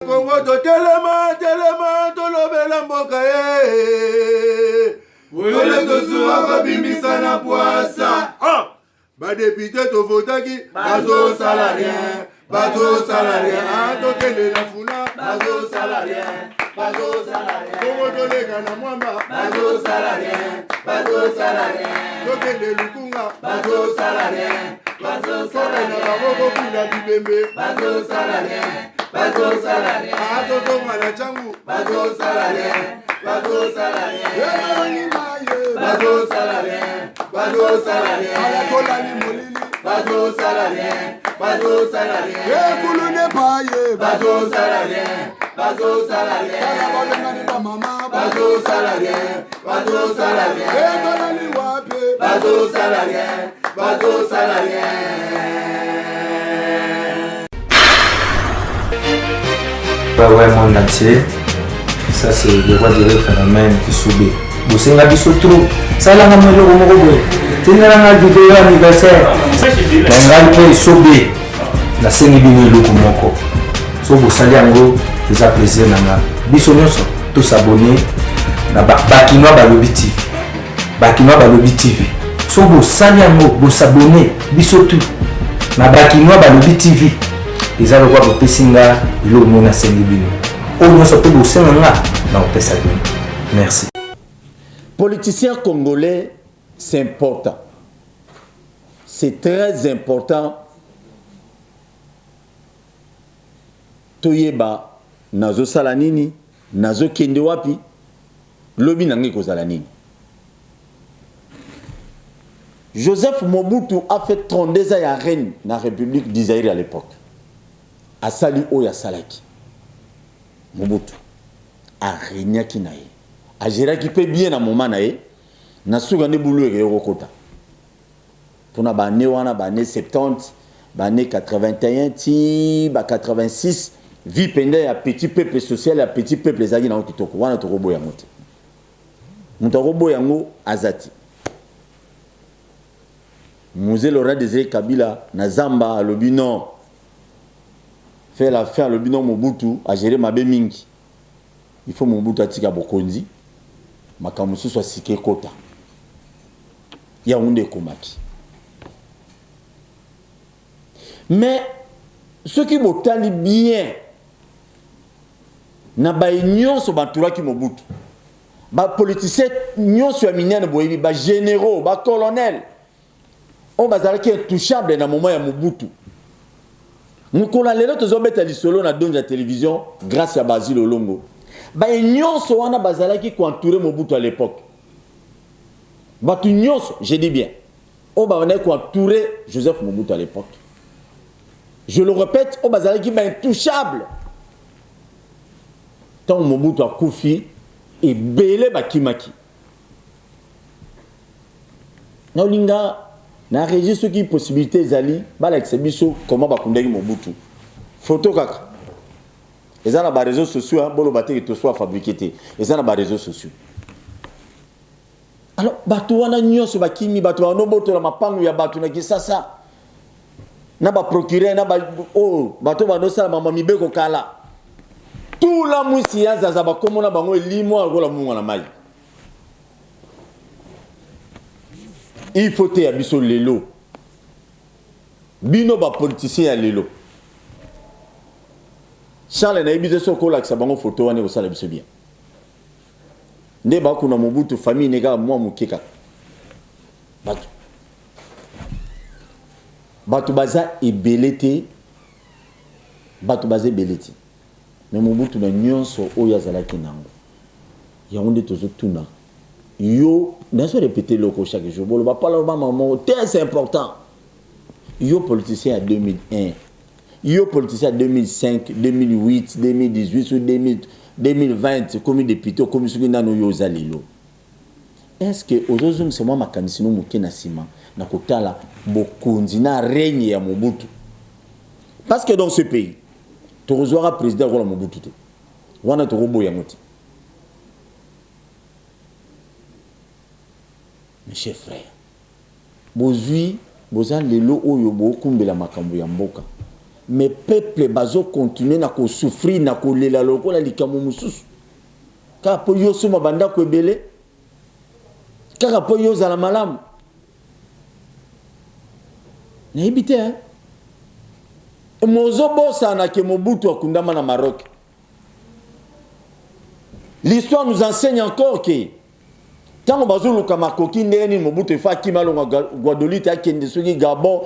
Congo to telema to lobela mboka Wole to suwa ko bimbisa na poasa. Ba député to votaki bazo salarien. To tele na funa bazo salarien. Congo to lega na mwamba bazo salarien. To tele lukunga bazo salarien. Na baboko kula bibembe bazo salarien. Ato mala changu bazo salarien. Ayatola ni molili bazo salarien. Kulune paye bazo salarien. Kala balengani ba mama bazo salarien. Tola ni wape bazo salarien. Ouais, monde entier. Ça c'est le roi du phénomène qui subit. Vous savez biso trop. Ça là on le robo. Tena na vidéo anniversaire. Ngal pe subit. La sengi bini loko moko. So vous sali yango ça plaisir nanga. Biso nyonso tous s'abonner na Bakinois Balobi TV. So vous sali yango vous s'abonner biso tout na Bakinois Balobi TV. Ils ont le droit de pesinga ilo mona sengi bino. On se peut bosser nga na opesa bino. Merci. Politiciens congolais, c'est important. C'est très important. Toyeba nazo salanini, nazo kende wapi, lobi nangi ko salanini. Joseph Mobutu a fait 32 ans à reine dans la République d'Israël à l'époque. A sali oya salaki Mobutu a régné ki nae a géré qui peut bien na moment nae na suga ne bulu e rokota pona ba ne wana ba ne 70 ba ne 81 ti ba 86 vie pendant ya petit peuple social ya petit peuple ezaki na kitoko wana to robo ya mote muto robo yango azati Mzee Laurent Désiré Kabila na Zamba alobi non faire la fin le binom Mobutu a géré ma mingi. Il faut Mobutu atika bokonzi makamusu soit sike kota ya unde komaki. Mais ce qui botali bien na ba union so batura ki Mobutu ba politicien union so minene boyebi ba généraux ba colonel on bazala ki intouchable na moment ya Mobutu. Nous connaissons tous les gens qui sont dans la télévision grâce à Basile Olongo. Ils sont entourés Mobutu à l'époque. Je dis bien. On a entouré Joseph Mobutu à l'époque. Je le répète, on a intouchable. Tant Mobutu a Koufi et Belé Bakimaki. Naolinga. Na régi ce qui possibilité zali bala exhibition comment ba kundaki Mobutu photo kaka ezana ba réseaux sociaux bolo baté to soit fabriqué ezana ba réseaux sociaux alors batu wana nyoso bakimi batu wana boto la mapangu ya batu na kisasa na ba procurer na ba batu bano sala mama mibeko kala tout la mwisi ya za ba komona bango elimo akola munga na mai. Il faut te abisso lelo. Bino ba politicien ya lelo. Charles na ebise soko la sabango photo wane ko sala biso bien. Nde ba kuna Mobutu famille nega mwa mukeka. Batu baza ebelete. Batu baza ebelete. Mais Mobutu na nyonso oya zalaki nango. Ya onde tozo tuna. Yo, n'a pas répété le coup chaque jour. Bon, pas le moment, c'est important. Yo politicien à 2001, yo politicien à 2005, 2008, 2018 ou 2020, comme député, comme ce qui n'a yo zalilo. Est-ce que aujourd'hui c'est moi ma kanisino mukena sima na kotala bokundi na règne ya Mobutu? Parce que dans ce pays, tu reçois président Roland Mobutu. Wana to robo ya moti. Mes chers frères, bozui bozan lelo oyo bo kumbela makambo ya mboka mais peuple bazo continuer na ko souffrir na ko lela lokola likamo mususu ka po yo soma banda ko ebele kaka po yo zala malamu na ebite hein mozo bossa na ke Mobutu akundama na Maroc. L'histoire nous enseigne encore que tant bazulu kama koki ndeni Mobutu fa kimalonga Guadeloupe akende soki Gabon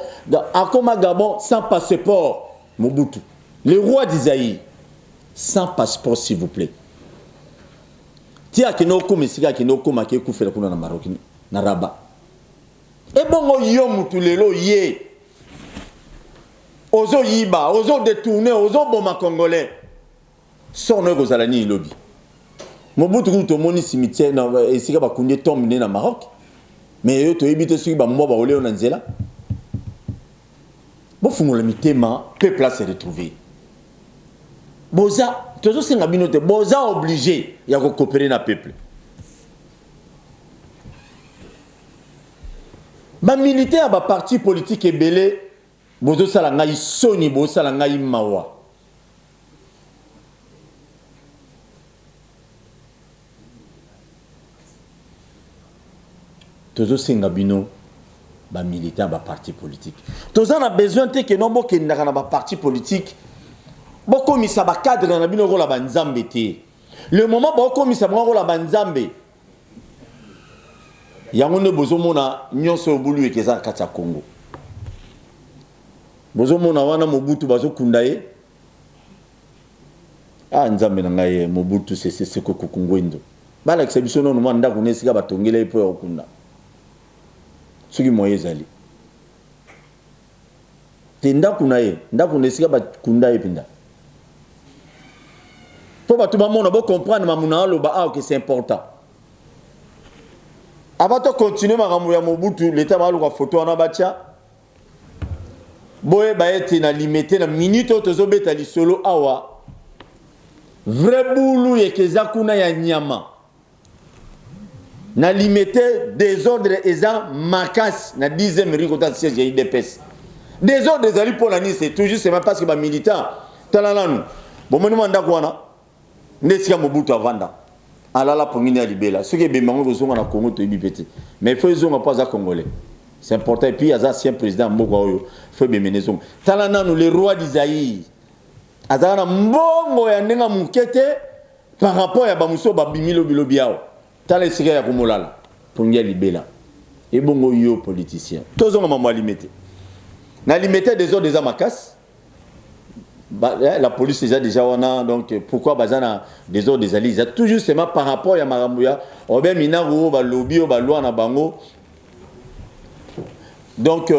akoma Gabon sans passeport Mobutu le roi d'Isaïe sans passeport s'il vous plaît tia kinoko mesika kinoko make kufela kuna na Maroc na Rabat et bongo yo mutu lelo ye ozo yiba ozo détourner ozo boma congolais sonne kozalani lobby Mobutu kuto moni cimetière na esika bakunde tombe na Maroc mais yo to ebite soki ba mwa ba ole na nzela bo fungola mitema peuple se retrouver boza tozo singa binote boza obligé ya ko coopérer na peuple ba militaire ba parti politique ebele bozo sala ngai soni bo sala ngai mawa tozo singa bino ba militaire ba parti politique tozo na besoin te que nombo ke ndaka na ba parti politique boko misa ba cadre na bino rola ba nzambe te le moment boko misa ba rola ba nzambe yango ne bozo mona nyonso obulu ekeza kata Congo bozo mona wana Mobutu bazo kundaye nzambe na ngai Mobutu c'est ko kungwendo bala kisabiso no mwana ndako nesika batongela ipo ya okunda soki moye ezali te ndako na ye ndako nesika bakunda ye pinda po batu bamona bo comprendre mamuna aloba que c'est important avant de continuer makambo ya Mobutu l'état baluka photo wana bacha boye ba ete na limité na minute tozo beta lisolo awa vrai boulou yekeza kuna ya nyama na limité désordre eza makas na 10e rikota siège ya IDPS désordre ezali pour la ni c'est toujours c'est même parce que ba militant talalanu bomoni manda kwana ndesika Mobutu avanda alala pongini ya libela ce qui est bemango kozonga na Congo to ibipete mais il faut zonga pas za congolais c'est important et puis aza ancien président mboko oyo faut bemenezonga talalanu le roi d'Isaïe azana mbongo ya ndenga mukete par rapport ya bamuso babimilo bilobiao tala esika ya komolala pongia libela et bongo yo politicien tozonga mamwa limité na limité des autres des amakas la police déjà wana donc pourquoi bazana des autres des alliés ça toujours seulement par rapport ya marambuya obe minaru ba lobby ba loi na bango donc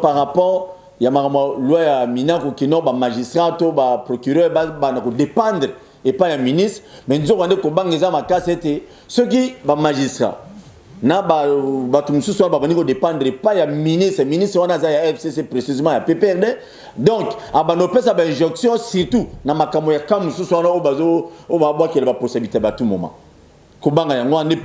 par rapport ya marambo loi ya minaru kino ba magistrat to ba procureur ba na ko dépendre et pas un ministre mais nous avons ko bangeza makase était ceux qui ba magistrat na ba tumsu so ba baniko dépendre pas un ministre on a ya FCC précisément ya PPRD donc abano pesa ba injonction surtout na makamo ya kamusu so na obazo o ba bwa kele ba possibilité ba tout moment ko banga yango ande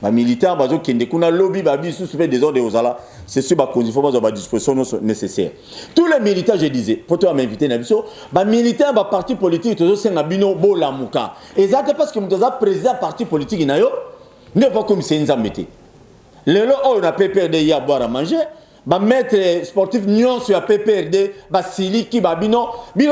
ba militaire bazo kende kuna lobby ba bisu fait des ordres aux ala c'est sûr ba condition ba disposition nécessaire tous les militaires je disais pour toi m'inviter na biso ba militaire ba parti politique tozo senga bino bola muka exactement parce que mtoza président parti politique na yo ne pas comme c'est nzambete lelo on a PPRD ya boire à manger ba maître sportif nyon sur PPRD ba siliki ba bino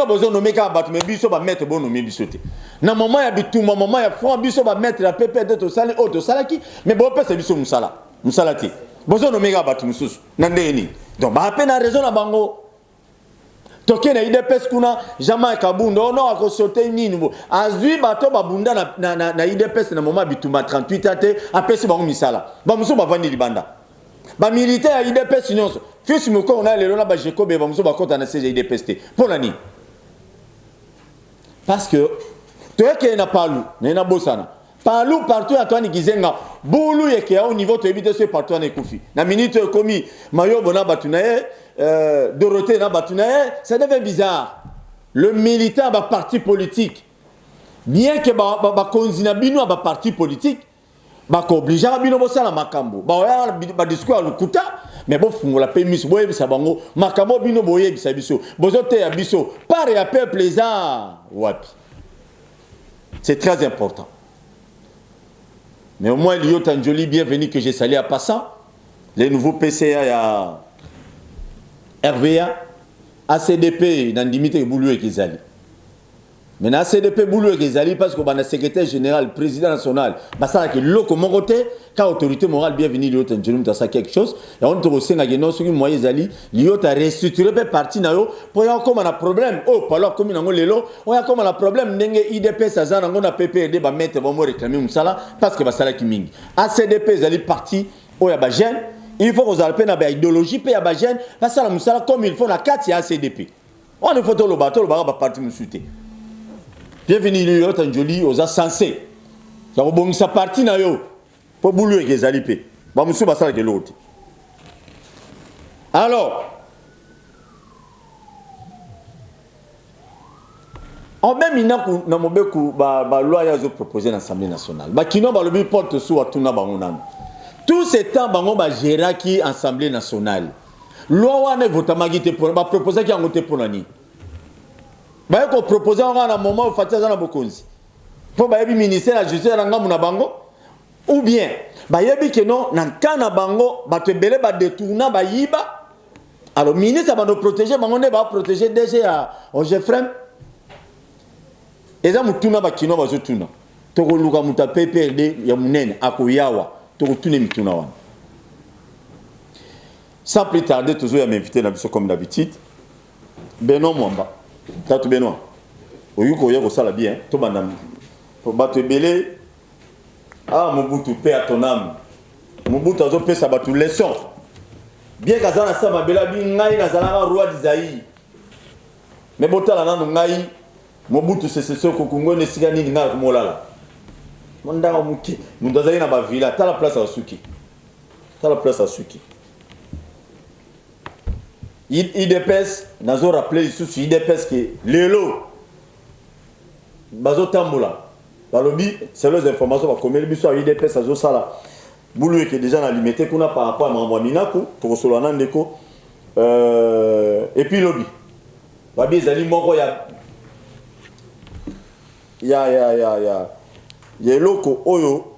bozo nomeka ba tu biso ba maître bon nomi bisote na moment ya bituma moment ya front biso ba maître la PPRD to sali o to salaki mais bo pesa biso musala ti bozo nomeka ba tu mususu na ndeni donc ba peine raison na bango toke na IDPS kuna jama kabundo no akosote nini bo azui bato babunda na IDPS na moment bituma 38 ate apesi bango misala ba muso ba vandi libanda ba militaire IDPS nyonso fils moko on a lelo na ba Jacob ba muso ba kota na CG IDPS te pour nani parce que toke na palu na bosana palu partout à toi ni gizenga bulu yeke au niveau to ebite ce partout na ekufi na minute komi mayo bona batunaye Dorothée na batunaye ça devient bizarre le militant ba parti politique bien que ba konzina bino ba parti politique ba ko obligera bino bosala makambo ba discours lukuta mais bon fungola pe miso boye bisa bango makambo bino boye bisa biso bozote ya biso pare ya peuple eza wapi. C'est très important. Mais au moins Lio Tanjoli bienvenue que j'ai salé à passant les nouveaux PCA ya RVA ACDP dans Dimitri Boulou et Kizali. Maintenant, ACDP Boulou et Kizali parce que le secrétaire général, président national, ça que l'autre mon côté, quand l'autorité morale bienvenue Lio Tanjoli dans ça quelque chose, et on te reçoit na geno sur moyen Zali, Lio ta restructuré pe parti na yo pour y avoir comme un problème. Oh, pas alors comme nango lelo, on y a comme un problème ndenge IDP ça za nango na PPRD ba mettre ba mo réclamer musala parce que ba sala ki mingi. ACDP Zali parti oh ya ba jeune. Il faut que vous ayez une idéologie, puis il y a parce que la comme il faut la 4 et ACDP. On est photo le bateau, le bateau va partir me souhaiter. Bienvenue Lio Tanjoli aux sensés. Ça va bon ça parti na yo. Pour boulou et les alipés. Ba monsieur ba sala que l'autre. Alors en même ina ku na mobeku ba loi ya zo proposer dans l'Assemblée nationale. Ba kino ba lobi porte sous atuna ba onana. Tout ce temps, bango ba gérer qui Assemblée nationale. Loi wana votamagi te pour ba proposer qui ngote pour nani. Ba ko proposer on a un moment où fatiza na bokonzi. Pour ba yebi ministère de la justice na ngamu na bango ou bien ba yebi que non na kana bango ba te belé ba détourna ba yiba. Alors ministre ba no protéger bango ne ba protéger DG à Ongefrem. Eza mutuna ba kino ba zo tuna. To ko luka muta PPRD ya munene akoyawa. Sans plus tarder, toujours à m'inviter dans comme d'habitude. Benoît Mwamba. Tatou Benoît. Oyuko yoko sala bien. To bandam. Pour battre belé. Ah Mobutu paix à ton âme. Mobutu azo paix ça batu leçon. Bien kazana sa mabela bi ngai na zalanga roi d'Isaïe. Mais botala nanu ngai. Mobutu c'est ce ko kungo ne sigani ngai ko molala. Mondanga muki mundazali na ba villa ta la place à Suki. Ta la place à Suki. IDPS nazo rappeler sous IDPS que lelo bazo tambola. Balobi c'est les informations ba komeli biso à IDPS azo sala. Boulou qui est déjà na limité kuna par rapport à Mambo Minako pour solana ndeko et puis lobby. Babi ezali moko ya Yeloko Oyo,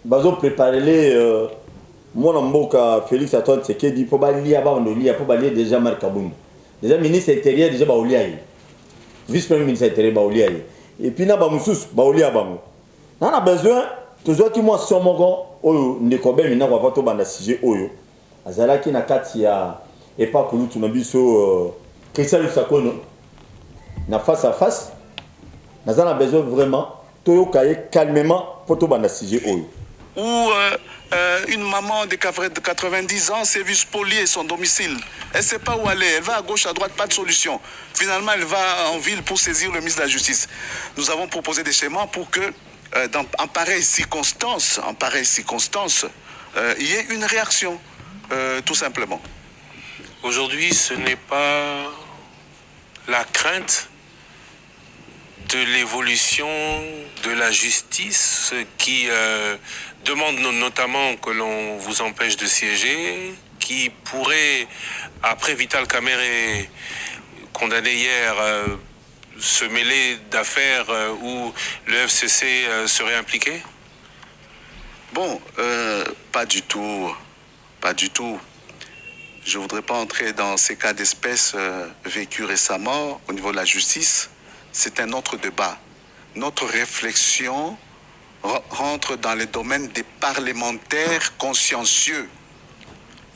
bazo préparer les mon mboka Félix Antoine Tshisekedi pour balier avant de lire pour balier déjà Marc Kabund. Déjà ministre intérieur déjà baoliaye. Vice-premier ministre intérieur baoliaye. Et puis na ba mususu baolia bango. On a besoin toujours qui moi sur mon Oyo ndekobe mina kwa vato banda sujet Oyo. Azalaki na kati ya et pas kulu tuna biso Christian Sakono na face à face. Nous avons besoin vraiment de calmement pour tout le sujet. Où une maman de 90 ans s'est vue spolier son domicile. Elle ne sait pas où aller. Elle va à gauche, à droite, pas de solution. Finalement, elle va en ville pour saisir le ministre de la Justice. Nous avons proposé des schémas pour que, en pareille circonstance, il y ait une réaction, tout simplement. Aujourd'hui, ce n'est pas la crainte de l'évolution de la justice qui demande notamment que l'on vous empêche de siéger, qui pourrait, après Vital Kamerhe condamné hier, se mêler d'affaires où le FCC serait impliqué? Bon, pas du tout. Pas du tout. Je ne voudrais pas entrer dans ces cas d'espèce vécus récemment au niveau de la justice. C'est un autre débat. Notre réflexion rentre dans le domaine des parlementaires consciencieux.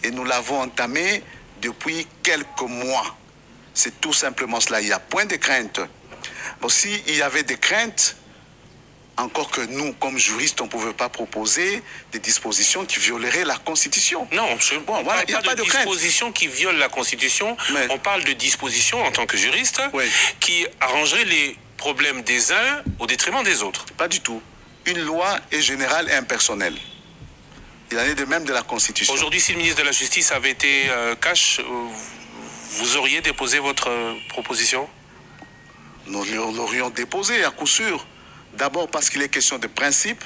Et nous l'avons entamé depuis quelques mois. C'est tout simplement cela. Il n'y a point de crainte. Bon, s'il y avait des craintes, encore que nous, comme juristes, on ne pouvait pas proposer des dispositions qui violeraient la Constitution. Non, bon, voilà, il n'y a pas de dispositions qui violent la Constitution. Mais on parle de dispositions, en tant que juriste, oui, qui arrangeraient les problèmes des uns au détriment des autres. Pas du tout. Une loi est générale et impersonnelle. Il en est de même de la Constitution. Aujourd'hui, si le ministre de la Justice avait été cash, vous auriez déposé votre proposition? Nous l'aurions déposé à coup sûr. D'abord parce qu'il est question de principe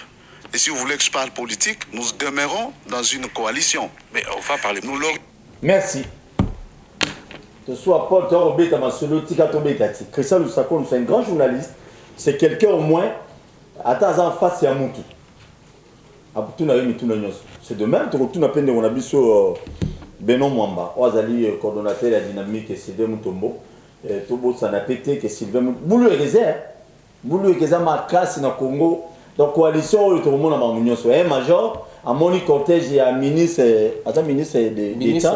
Et si vous voulez que je parle politique, nous demeurons dans une coalition. Mais on va parler politique. Merci. Ce soit Paul Torobeta Masolo, Tika Tobetati. Christian Lusako, c'est un grand journaliste. C'est quelqu'un au moins, attends en face, c'est un moutou. C'est de même, tu as peine de mon avis sur Benon Mwamba, Oazali, coordonnateur de la dynamique, et Sylvain Moutombo. Tobo Sanapete, que Sylvain Moutombo. Boulou et Gézé, Boulou et Gézé, ma classe dans le Congo. Donc, coalition, tout le monde a mon sur un major. À mon cortège, il y a un ministre, ministre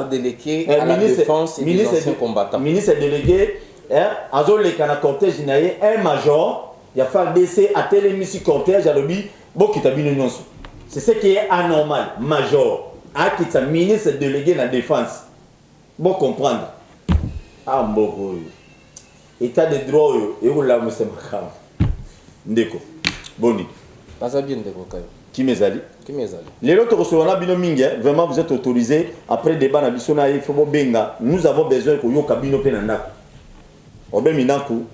délégué à la défense et des anciens combattants. Ministre délégué, à zone le cortège, il y a un major, il y a fait baisser à tel émission cortège, à l'objet, bon, qui t'a mis une nuance. C'est ce qui est anormal, major, à qui est ministre délégué à la défense. Bon, comprendre. Ah, bon, état de droit, et où là, c'est ma grave. Ndeko, boni. Pas ça bien, Ndeko, Kayo. Qui m'est allé? Les autres recevront vraiment vous êtes autorisés après débat na biso na ifo benga. Nous avons besoin que yo kabino pe na ndako. Obe minaku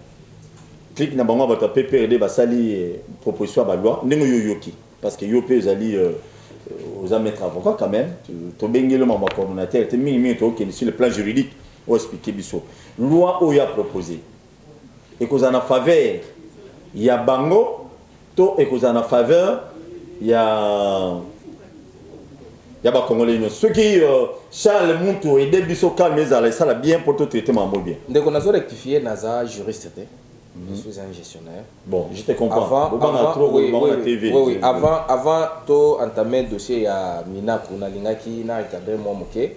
clic na bango ba PPRD ba sali proposition ba loi ndenge yo yoki parce que yo pe zali aux mettre avocat quand même to bengelo ma coordonnateur te mingi to que sur le plan juridique ou expliquer biso loi o ya proposé et que en faveur ya bango to et que en faveur il y a Congolais. Ceux qui Charles Moutou et Debiso Calme, ça l'a bien pour tout traiter bien. Dès qu'on a rectifié, Naza juriste, je suis un gestionnaire. Bon, je te comprends. Avant de entamer le dossier à Minaku, na lingaki na recadrer moi moké.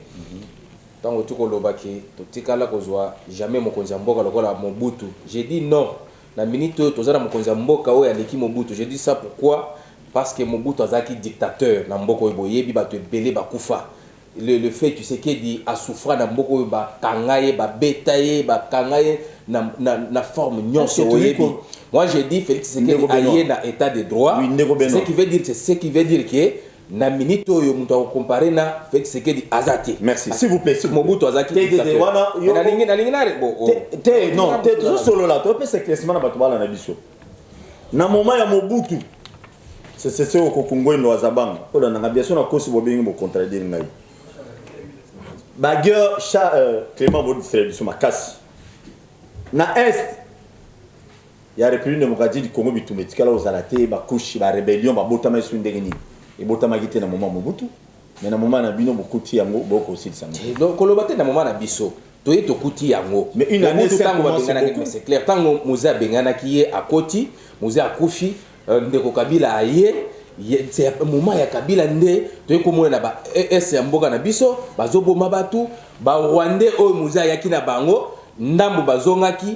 Tant que tu kolobaki, to tikala kozwa jamais mon konzamboka lokola Mobutu. J'ai dit non. Na minute to zana mon konzamboka o ya leki Mobutu. J'ai dit ça pourquoi? Parce que Mobutu azaki dictateur na mboko boyebi ba te belé ba kufa. Le fait tu sais qu'il dit a souffrir na mboko ba kangaye ba betaye ba kangaye na forme nyonso boyebi. Moi j'ai dit Félix Tshisekedi allié na état de droit. C'est ce qui veut dire que na minute oyo mutu comparer na Félix Tshisekedi azati. Merci. S'il vous plaît. Mobutu azaki dictateur. Non, tout solo là, tu peux s'éclaircir na bato bala na biso. Na moment ya Mobutu c'est ce au Congo et au Zabang. On a bien sûr un cause pour bien contredire ngai. Bagueur Clément Baudou fait sur ma casse. Na est il y a République démocratique du Congo bitumetika là aux alaté ba couche ba rébellion ba botama sur ndengeni. Et botama gité na moment Mobutu. Mais na moment na bino bokuti yango boko aussi sango. Donc kolobate na moment na biso. Toye to kuti yango. Mais une année c'est clair tant Mouza bengana qui est à Koti, Mouza akufi ndeko Kabila aye c'est un moment ya Kabila nde to komona na ba ES ya mboka na biso bazoboma batu ba Rwandais o Mouza yaki na bango ndambo bazongaki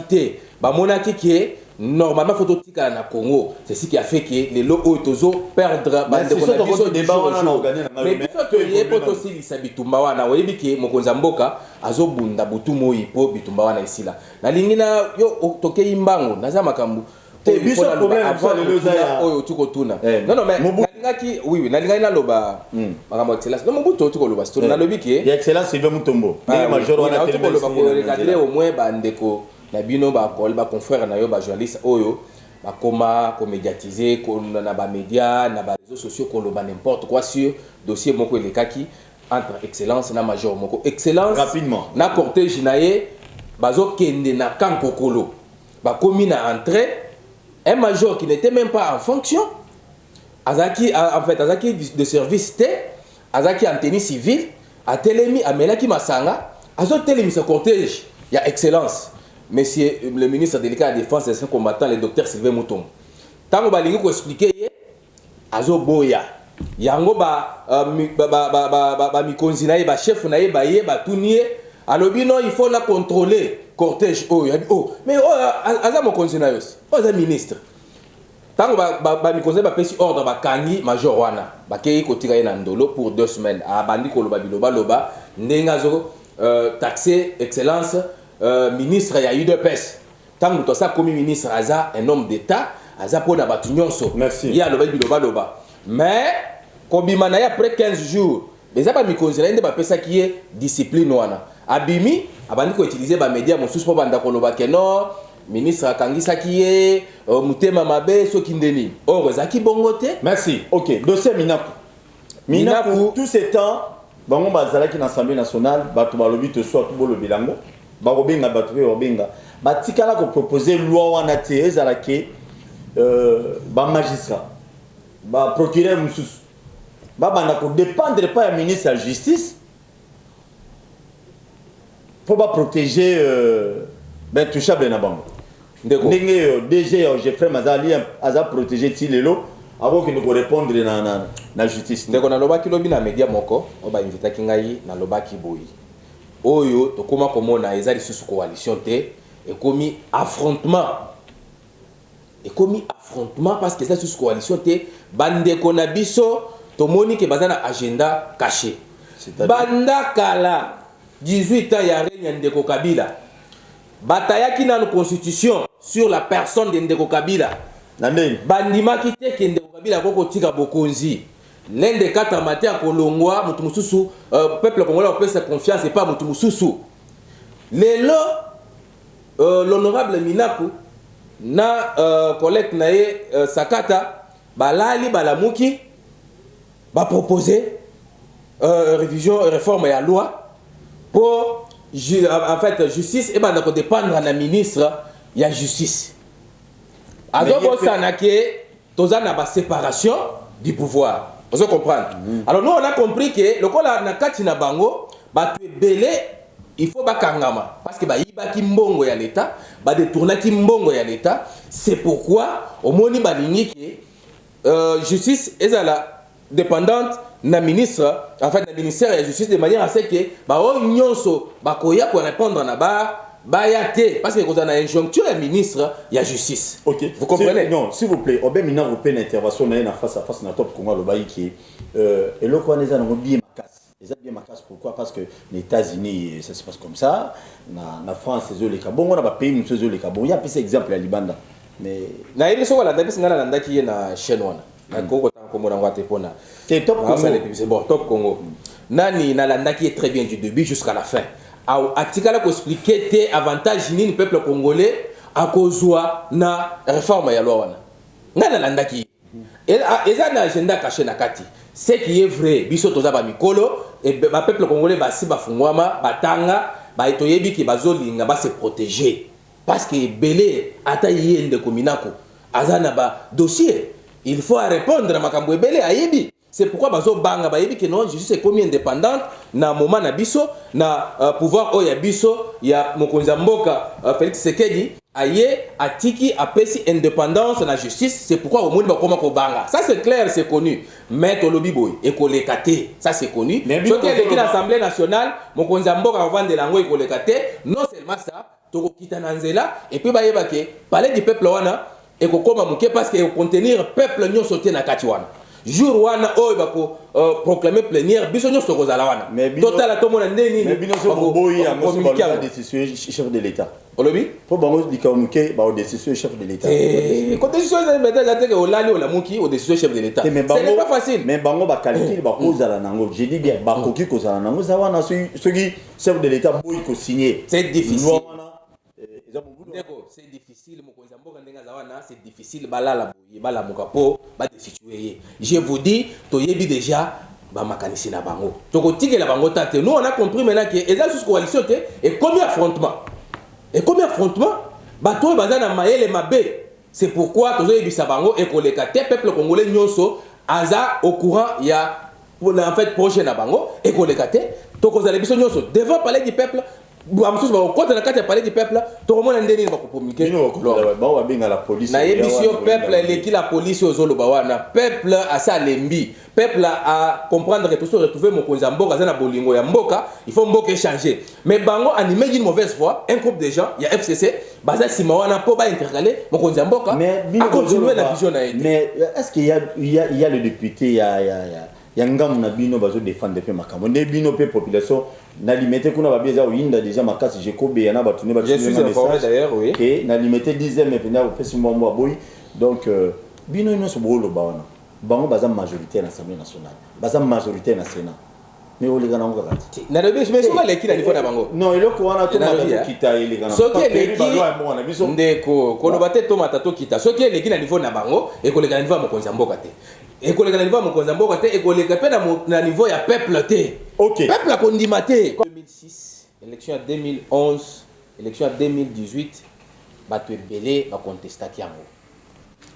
te ba monaki ke normalement faut tika na Congo c'est ce qui a fait que les lots tozo perdre ba ndeko na biso débat wana na organiser mais biso to yepo to silisa bitumba wana oyebi ke mokonza mboka azobunda butu moyi po bitumba wana isila na lingina yo toke imbango naza makambu te biso problème avant le lozaya oyo tuko tuna non mais nalingaki oui nalingaki na loba makambo excellence non Mobutu tuko loba sto na lobi ke ya excellence Sylvain Moutombo ne major wana tuko loba ko recadrer au moins ba ndeko na bino ba kol ba confrère na yo ba journaliste oyo ba koma ko médiatiser ko na ba média na ba réseaux sociaux ko loba n'importe quoi sur dossier moko elekaki entre excellence na major moko excellence rapidement na cortège naye bazo kende na kankokolo ba komi na entrée. Un major qui n'était même pas en fonction, Azaki de service T, Azaki en tenue civile, a Télémi, a Melaki Masanga, Azo Télémi ce cortège, il y a excellence. Monsieur le ministre délégué à la défense et combattant, le docteur Sylvain Moutombo. Tant que vous expliquer, Azo Boya, Yango Mikonzi naye, chef naye, Tounier, alors non, il faut la contrôler. Cortège oh mais aza mokonzi na yos oza ministre tango ba mikonzi ba pesi ordre ba kangi major wana ba kei kotika ye na ndolo pour 2 semaines a bandi ko loba biloba loba ndenga zo taxer excellence ministre ya UDPS tango to sa komi ministre aza un homme d'état aza pona batu nyonso merci ya loba biloba loba mais kobima na ya après 15 jours beza ba mikonzi na nde ba pesa ki ye discipline wana abimi abandi ko utiliser ba média mosusu po banda koloba ke non ministre akangisa ki ye mutema mabe soki ndeni or ezaki bongo te. Merci. OK, dossier Minaku tout ce temps bango bazalaki na Assemblée nationale bato balobi to soit to bolo bilango bakobenga bato pe obenga batikala ko proposer loi wana te ezalaki ba magistrat ba procureur mususu banda ko dépendre pas ya ministre de la justice pour pas protéger ben touchable na bango ndeko ndenge DG Geoffrey Mazali aza protéger Tilelo avant qu'il nous répondre na justice. Ndeko na lobaki lobi na media moko oba invitaki ngai na lobaki boyi oyo tokoma komona ezali susu coalition te ekomi affrontement parce que ça susu coalition te bandeko na biso tomoni ke bazana agenda caché banda kala 18 ans ya règne ndeko Kabila batayaki na constitution sur la personne de ndeko Kabila bandimaki te ke ndeko Kabila koko tika bokonzi l'un des 4 matins kolongwa mutu mususu peuple congolais a sa confiance et pas mutu mususu lelo l'honorable Minaku na collègue nae Sakata balali balamuki ba proposer réforme ya loi pour en fait justice et banda ko dépendre na ministre ya justice azobo sanake tozana ba séparation du pouvoir. Vous comprenez? Alors nous on a compris que le kola na kati na bango ba belé il faut ba kangama parce que ba yibaki mbongo ya l'état ba détournaki mbongo ya l'état c'est pourquoi au moni ba lingi que justice ezala dépendante na ministre en fait na ministère de la justice de manière à ce que ba o nyonso ba koya pour répondre na ba yate parce que quand on a injonction le ministre il y a justice. OK. Vous comprenez? Non, s'il vous plaît, obé mina vous une intervention na face à face na top Congo le baï qui et le quoi les ana bien macasse. Les a bien macasse pourquoi? Parce que les États-Unis ça se passe comme ça, na France c'est les kabongo na ba pays nous c'est les kabongo. Il y a plus exemple à Libanda. Mais na ile so wala ndabisi ngana na ndaki na Shenwana. Na Congo tant comme on ngwate pona. C'est top Congo. C'est bon, top Congo. Nani na landaki est très bien du début jusqu'à la fin. Atikala ko expliquer tes avantages ni peuple congolais à cause na réforme ya loi wana ngana landaki eza na agenda caché na kati ce qui est vrai biso toza ba mikolo et ba peuple congolais basi bafungwama batanga ba toyebi ki bazolinga ba se protéger parce que belé ata yende kominako azana ba dossier il faut répondre makambo belé ayebi. C'est pourquoi bazo banga bayebi que non justice est comme indépendante na moment na biso na pouvoir oya biso ya mokonza mboka Félix Tshisekedi aye atiki apesi indépendance na justice c'est pourquoi au monde ba koma ko banga ça c'est clair c'est connu mais to lobi boy et ko lekate ça c'est connu ce qui est de l'Assemblée nationale mokonza mboka avant de lango et ko lekate non seulement ça to ko kita na nzela et puis bayeba ke palais du peuple wana et ko koma muke parce que contenir peuple nyo sauté na kati wana jour wana oyo bako proclamer plénière biso nyonso kozala wana total atomona ndeni mais bino so boyi ya moso ba décision chef de l'état olobi po bango likamuke ba décision chef de l'état ko décision de l'état teke olali olamuki au décision chef de l'état ce n'est pas facile mais bango ba calcul ba kozala nango je dis bien ba koki kozala nango za wana soki chef de l'état boyi ko signer c'est difficile c'est difficile mokonza mboka ndenga zawana c'est difficile balala boye bala mokapo ba destituer je vous dis toyebi déjà ba makanisi na bango toko tikela bango tate nous on a compris maintenant que eza sous coalition te et combien affrontement bato bazana mayele mabe c'est pourquoi tozoyebisa bango et koleka te peuple congolais nyonso aza au courant ya en fait projet na bango et koleka te toko zala biso nyonso devant parler du peuple. Amsusu ba ko tana kati parler du peuple to komona ndeni ba ko communiquer ba wa benga la police na yebisio peuple leki la police ozolo ba wana peuple asa lembi peuple a comprendre que tout se retrouver mokonza mboka za na bolingo ya mboka il faut mboka changer mais bango animé d'une mauvaise foi un groupe de gens il y a FCC baza sima wana po ba intercaler mokonza mboka mais continuer la vision na été mais est-ce qu'il y a le député ya ngamu na bino bazo défendre pe makambo ne bino pe population na limité kuna ba bieza oyinda déjà makasi jekobe yana batune je suis informé d'ailleurs oui que na limité 10e mais pena opesi mombo boy donc bino ino so bolo ba wana bango baza majorité na Assemblée nationale baza majorité na Sénat mais on les gars n'ont pas gâté. Na le mais souvent les qui na niveau na bango. Non, il est quoi na to mata kita les gars. So qui les qui ndeko ko lobate to mata to kita. So qui les qui na niveau na bango et ko les gars na niveau mokonzi mboka te. Et ko les gars na niveau mokonzi mboka te et ko les gars na niveau ya peuple te. OK. Peuple a condimate. 2006, élection en 2011, élection en 2018, batu ebele ba contesta kiango.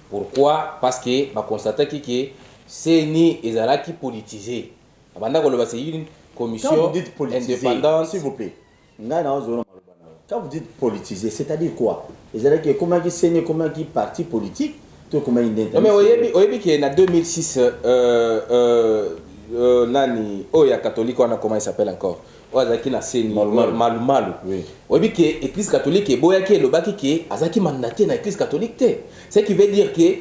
Pourquoi? Parce que ba constater que CENI ezalaki politisé. C'est une commission indépendante. S'il vous plaît. Quand vous dites politisé, c'est-à-dire quoi? C'est-à-dire que comment qui CENI, comment qui parti politique, tout comment il est. Mais oui, qui en 2006, nani, ya catholique, on a comment il s'appelle encore? Azaki na CENI, Malumalu. Oui, que l'église catholique est boya qui le baki qui azaki mandaté na l'église catholique. Ce qui veut dire que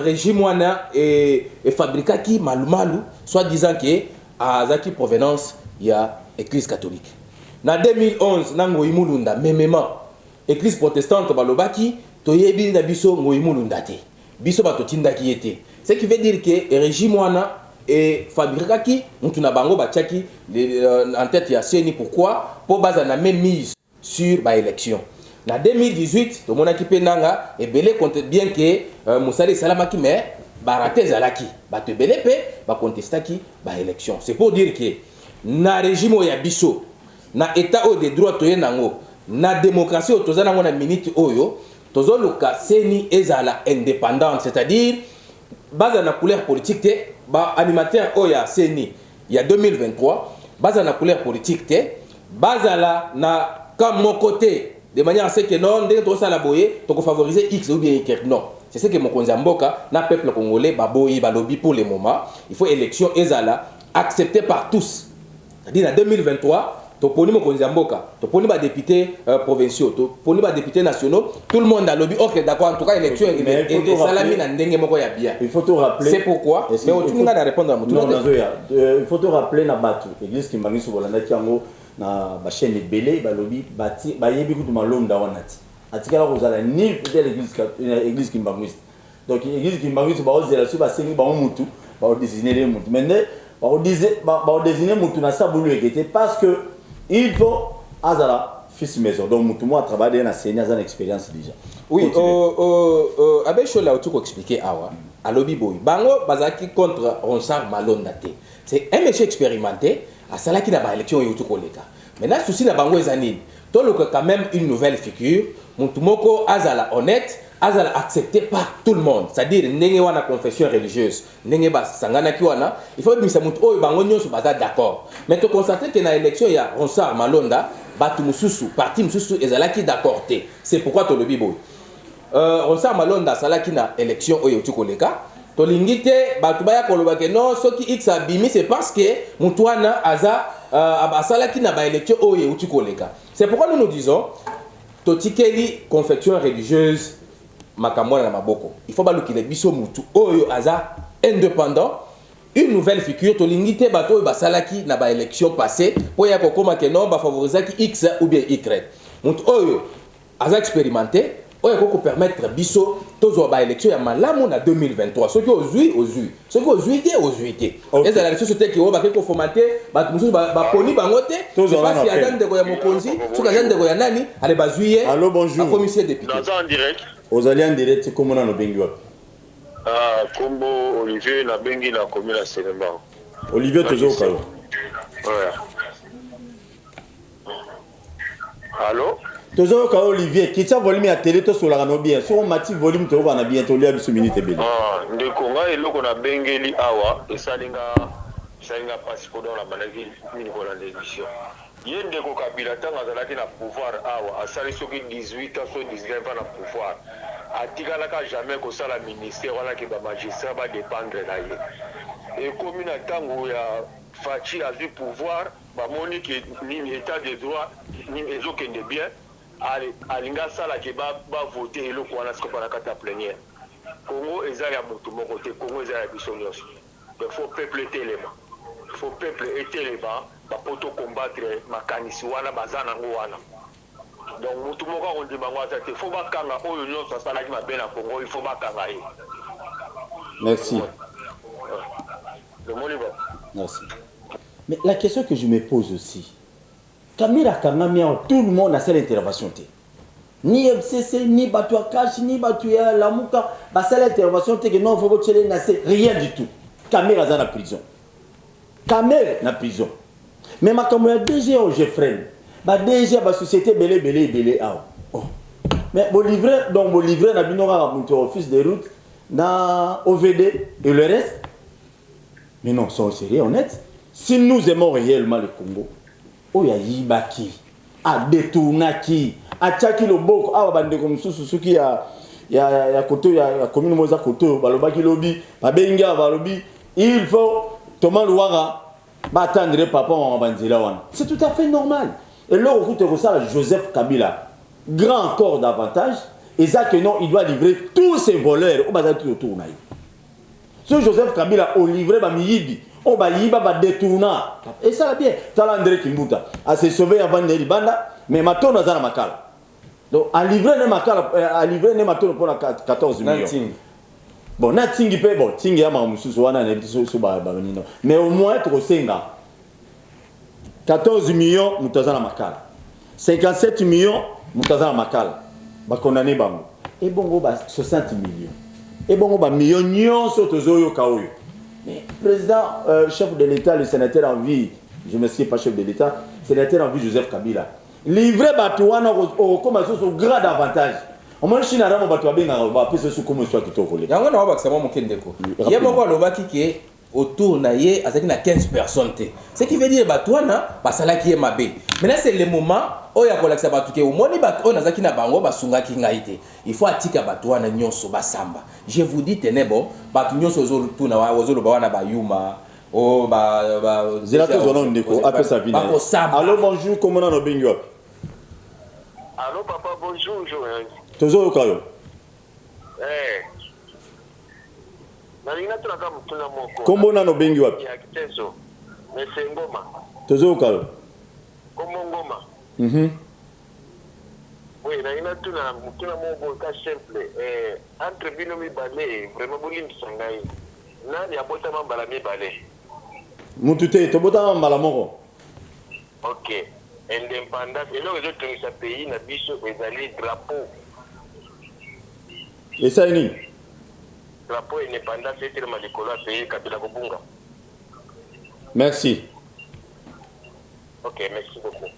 régime wana et fabrica qui Malumalu, soit disant que azaki provenance ya église catholique. Na 2011 na ngoimulunda memema église protestante balobaki toyebi na biso ngoimulunda te. Biso batotinda ki était. Ce qui veut dire que régime wana et fabrica qui mutuna bango batiaki en tête ya CENI. Pourquoi? Pour base na même mise sur ba élection. Na 2018 to monaki penanga et belé compte bien que Moussali Salamaki mais baraté zalaki bato belé pe ba contestaki ba élection. C'est pour dire que na régime ya biso na état de droit to yenango na démocratie o tozana ngona minute oyo tozo luka CENI ezala indépendante, c'est-à-dire base na couleur politique te ba animateur oya CENI il y a 2023 base na couleur politique te base la na comme mon côté de manière à ce que non dès que ça la boyer to favoriser X ou bien Y. Non, c'est ce que mokonzi mboka na peuple congolais baboyi balobi pour le moment. Il faut élection ezala acceptée par tous. C'est-à-dire en 2023 to poni mokonzi mboka to poni ba députés provinciaux to poni ba députés nationaux, tout le monde a lobby. OK, d'accord, en tout cas élection et salami na ndenge moko ya bien. Il faut te rappeler. C'est pourquoi mais tu n'as répondre à mon tour. Il faut te rappeler na batu église Kimbangi so bolanda kiango na ba chaîne belé ba lobby bati ba yebi kutu malonda wanati atikala kozala ni peut-être l'église Kimbangi. Donc l'église Kimbangi ba ozela so ba sengi ba mutu ba désigner les mutu maintenant ba désigner mutu na sabulu ekete parce que il faut azala fils maison donc mutu mo travailler na CENI azana expérience déjà. Oui, avec chola tu ko expliquer awa à lobby boy bango bazaki contre Ronsard Malonda te. C'est un monsieur expérimenté à cela qui n'a pas élection et tout collègue. Maintenant, souci n'a pas ngwezanine. Tout le quand même une nouvelle figure. Montumoko azala honnête, azala accepté par tout le monde. C'est-à-dire n'enge wana confession religieuse, n'enge ba sangana ki wana. Il faut que mutu oyo bango nyonso baza d'accord. Mais tu constates que na élection il y a Ronsard Malonda, batu mususu, parti mususu ezala ki d'accord te. C'est pourquoi to le bibo. Ronsard Malonda sala ki na élection oyo tout collègue. Tolingite batubaya kolobake non soki X abimi c'est parce que mutuana aza abasala ki na ba élection oye uti koleka. C'est pourquoi nous disons totikeli confession religieuse makamwana na maboko. Il faut balukile biso mutu oyo aza indépendant, une nouvelle figure tolingite bato basala ki na ba élection passée pour ya kokoma ke non ba favoriser ki X ou bien Y. Mutu oyo aza expérimenté oyo ko permettre biso tozo ba élection ya malamu na 2023 soki ozui soki ozui te eza la société qui oba ko formater ba mususu ba poni bango te parce que agenda ko ya mokonzi soki agenda ko ya nani ale bazuye. Allô, bonjour. La commissaire député en direct aux alliés en direct comment on a bengi wapi Kombo Olivier na bengi na commune la Selemba. Olivier tozo kalo. Ouais. Allô tozo ka Olivier kitsa volume ya télé to sola no bien so mati volume to na bien to lia biso minute bele ndeko nga eloko na bengeli awa esalinga passeport dans la maladie niveau la l'émission ye ndeko Kabila tanga azalaki na pouvoir awa asali soki 18 ans so 19 ans na pouvoir atikalaka jamais kosala ministère wana ke ba magistrat ba dépendre na ye ekomi na ntango ya Fachi azwi pouvoir bamoni ke nini état de droit nini ezokende bien alinga sala ke ba voter eloko wana siko pa na kata plénière. Congo eza ya motu moko te, Congo eza ya biso nyonso. Il faut peuple telema, il faut peuple etelema ba poto combattre makanisi wana baza nango wana. Donc motu moko ondima ngwa te, faut bakanga oyo nyonso asala ki mabe na Congo, il faut bakanga ye. Merci. Le moni ba. Merci. Mais la question que je me pose aussi, Kamira Kangamia, tout le monde a cette intervention. Ni FCC, ni Batua Cash, ni Batua Lamouka, cette intervention, que non, il faut que rien du tout. Kamira est en prison. Kamira est en prison. Mais ma camarade DG au Jeffrey, DG la société belé. Mais mon livret, donc mon livret n'a pas office de route dans OVD et le reste. Mais non, soyons sérieux, honnête. Si nous aimons réellement le Congo, oh ya yibaki, a détournaki, a tchaki le boko, a bande comme Susuki ya koto ya commune moza koto, balobaki lobby, babenga balobi, il faut Thomas Louara attendre papa en bandila wana. C'est tout à fait normal. Et là on écoute ça Joseph Kabila, grand encore davantage, et ça que non, il doit livrer tous ses voleurs au bazar tout autour naï. Ce Joseph Kabila au livré ba miyibi, on va yiba ba détourna. Et ça bien, tala André Kimbuta a se sauvé avant Neri Banda, mais maintenant on a la makala. Donc à livrer ne makala, à livrer ne maintenant pour 14 millions. Bon, na tingi pe bon, tingi ya mamususu wana na biso ba nino. Mais au moins to senga 14 millions mutazana makala. 57 millions mutazana makala. Ba condamné bango. Et bongo ba 60 millions. Et bon, bah, millions de kaoyo. Mais président, chef de l'État, le sénateur en vie, je ne me suis pas chef de l'État, sénateur en vie Joseph Kabila. Livré Batouana au grand avantage. Au moins, je suis dans le Batouana, je suis dans le Batouana. Il y a un homme qui il y a un qui est autour na 15 personnes. Ce qui veut dire Batouana, ça là qui est mabé. Maintenant, c'est le moment où il y a un qui est il faut attirer Batouana nyonso basamba. Je vous dis, tenez bon, Batouana nyonso tout na wazolo bawana bayuma. Oh, Zelato zono ndeko, après sa vie. Allô, bonjour, comment on a bingo? Allô, papa, bonjour, Joël. Tozo kayo. Kombo na no bengi wapi? Tozo kayo. Kombo ngoma. Oui, na tuna mo ka simple. Entre bino mi balé, vraiment bolim sangai. Nani abota mambala mi balé. Mutute to bota mambala moko. OK. Indépendance et là les autres pays na biso ezali drapeau. Et ça ni drapeau indépendance c'est le malikolo pays Kabila Kobunga. Merci. OK, merci beaucoup.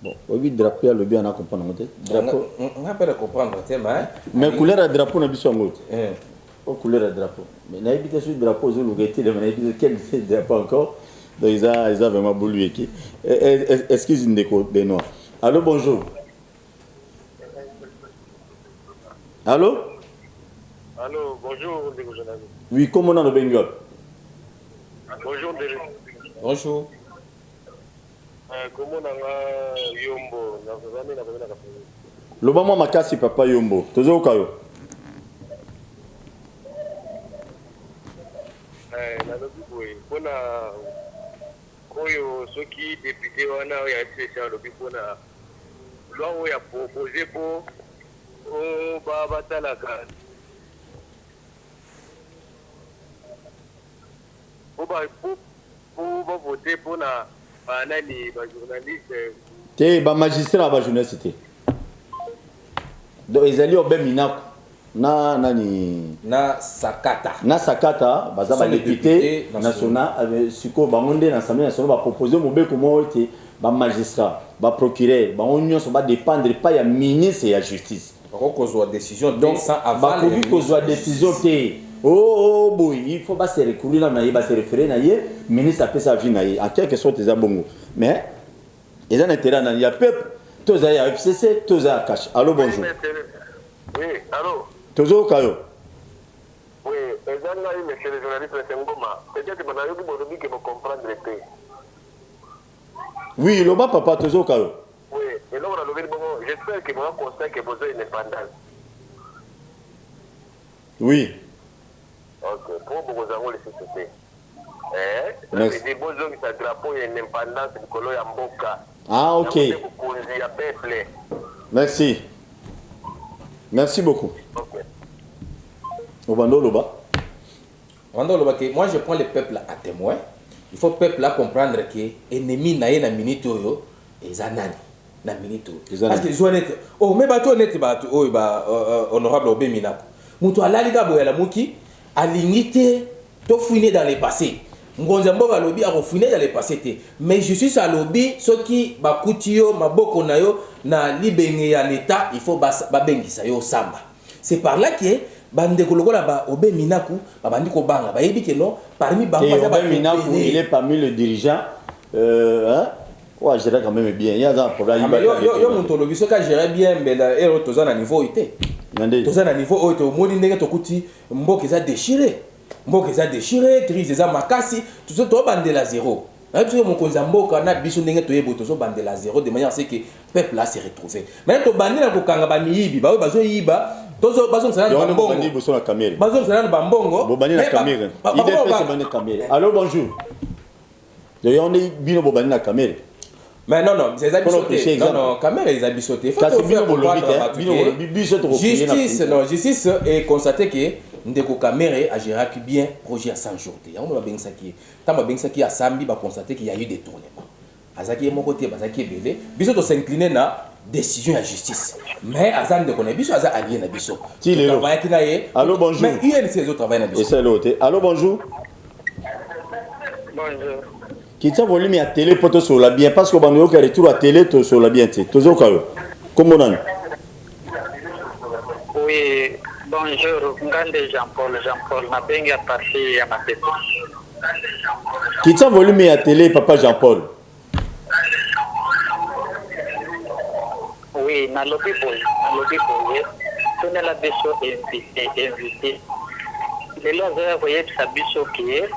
Bon, oui, drapeau le bien à comprendre drapeau. On a pas comprendre mais couleur de drapeau na biso ngote. Oh, couleur de drapeau. Mais n'a habité sur drapeau zo lugati de n'a quel drapeau encore. Donc ils a vraiment voulu équipe. Excuse une déco Benoît. Allô, bonjour. Allô? Allô, bonjour, oui, comment on a le Bengal? Bonjour, bonjour. Comment on a Yombo? L'Obama Makasi, papa Yombo. Toujours Kayo. Kuna koyo soki député wana ya spécial lobi kuna loi ya proposer pour batalaka pour voter pour na banani ba journaliste te ba magistrat ba journaliste donc ils allaient au Beminako na sakata baza ba député national siko bangonde na assemblée nationale ba proposer mobeko moite ba magistrat ba procureur ba onyo so ba dépendre pas ya ministre et ya justice ko zo décision donc sans avant ko zo décision te oh boy il faut pas se recourir na ba se référer na ye ministre a fait sa vie na ye en quelque sorte ça bongo mais ils ont intérêt na ya peuple toza ya FCC toza cash. Allô, bonjour. Oui, allô. Tozo Kayo. Oui, monsieur le journaliste Ngoma. Peut-être que vous que vous comprendre. Oui, le bas papa Tozo Kayo. Oui, et là j'espère que vous constater que vous êtes indépendant. Oui. Ok, pour vous avoir les sociétés. Merci. Les beaux hommes qui drapeau et l'indépendance du colo ya mboka. Ah, ok. Merci. Merci beaucoup. Ok. Obando Loba. Moi, je prends le peuple à témoin. Il faut le peuple à comprendre que l'ennemi n'a pas minute et zanani na minute. Parce que honnête. Oh, mais bateau honnête oh honorable Obé Minako. Mutu alali ka boya la muki alinité to fouiner dans le passé. Ngonza mboka lobi a refouiner dans le passé té. Mais je suis à lobby ce qui bakuti yo maboko na yo na libenge ya l'état, il faut ba bengisa yo samba. C'est par là que bande kolokola ba Obé Minaku ba bandi ko banga ba yebi que non parmi bango Obé Minaku il est parmi les dirigeants hein. Ouais, je dirais quand même bien. Il y a un problème. Yo mon tolo biso ka gérer bien mais là et to na niveau ité. To na niveau o to modi ndenge to kuti mboka za déchiré. Mboka za déchiré, crise za makasi, tout ça to bande la zéro. Hein tu mon konza mboka na biso ndenge to yebo to so bande la zéro de manière à ce que peuple là s'est retrouvé. Mais to bande na ko kanga ba miyibi ba bazo yiba tozo bazo nsana ba mbongo. Bazo nsana ba mbongo. Bobani na caméra. IDP bobani na caméra. Allô bonjour. D'ailleurs on est bien bobani na caméra. Mais non, c'est abissoté. Non, caméra est abissoté. Il faut justice, non, justice est constaté que Ndeko Caméra a géré bien le projet à 100 jours. On a bien ça qui est. Tant que à Sambi, on a constaté qu'il y a eu des tournements. Azaki est mon côté, Azaki est belé. Biso s'incliner na décision de la justice. Mais Azan de connaît Biso Azan allié na Biso. Allô bonjour. Mais UNC les autres travaillent na Biso. Et c'est l'autre. Allô bonjour. Bonjour. Qui t'a volume à télé pour te sur la bien parce que on a retour à télé to sur la bien tu toujours comment on oui bonjour ngande Jean-Paul na bengi à passer à ma tête qui t'a volume à télé papa Jean-Paul oui na lobby boy on a la beso invité les lois voyez ça biso qui est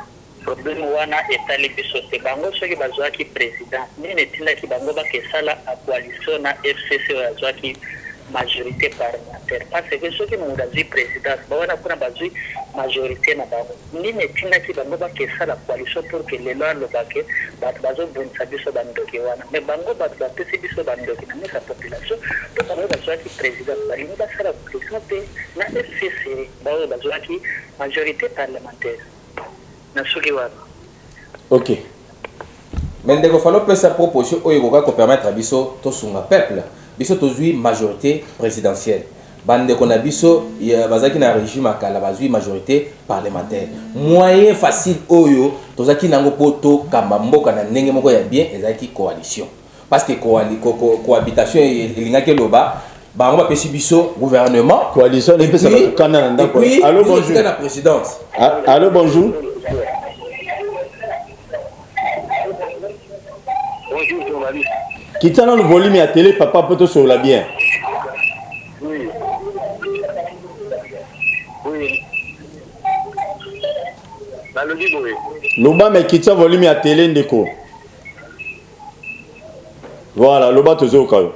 problème wana etali biso te bango soki bazwaki président nini tindaki bango bakesala a coalition na FCC bazwaki majorité parlementaire parce que soki mungu azwi président bawana kuna bazwi majorité na bango nini tindaki bango bakesala coalition pour que lelo alobake bato bazobundisa biso bandoki wana mais bango bato bapesi biso bandoki na mesa population to bango bazwaki président balingi basala coalition te na FCC baoyo bazwaki majorité parlementaire. Ok. Mais il faut faire sa proposition pour permettre à Bisso de son peuple. Bisso a majorité présidentielle. Bande qu'on a Bisso, il y a un régime à la majorité parlementaire. Moyen facile oyo, tozaki nango poto kamambo kana nenge moko ya bien ezaki coalition. Parce que cohabitation elingaki loba ba on va pesi biso gouvernement coalition et puis allô bonjour la présidence. Allô bonjour. Bonjour journaliste. Qui t'a dans le volume à télé papa peut te sur la bien. Oui. Oui. Dans le livre oui. Loba mais qui t'a volume à télé ndeko. Voilà, loba te zo kayo.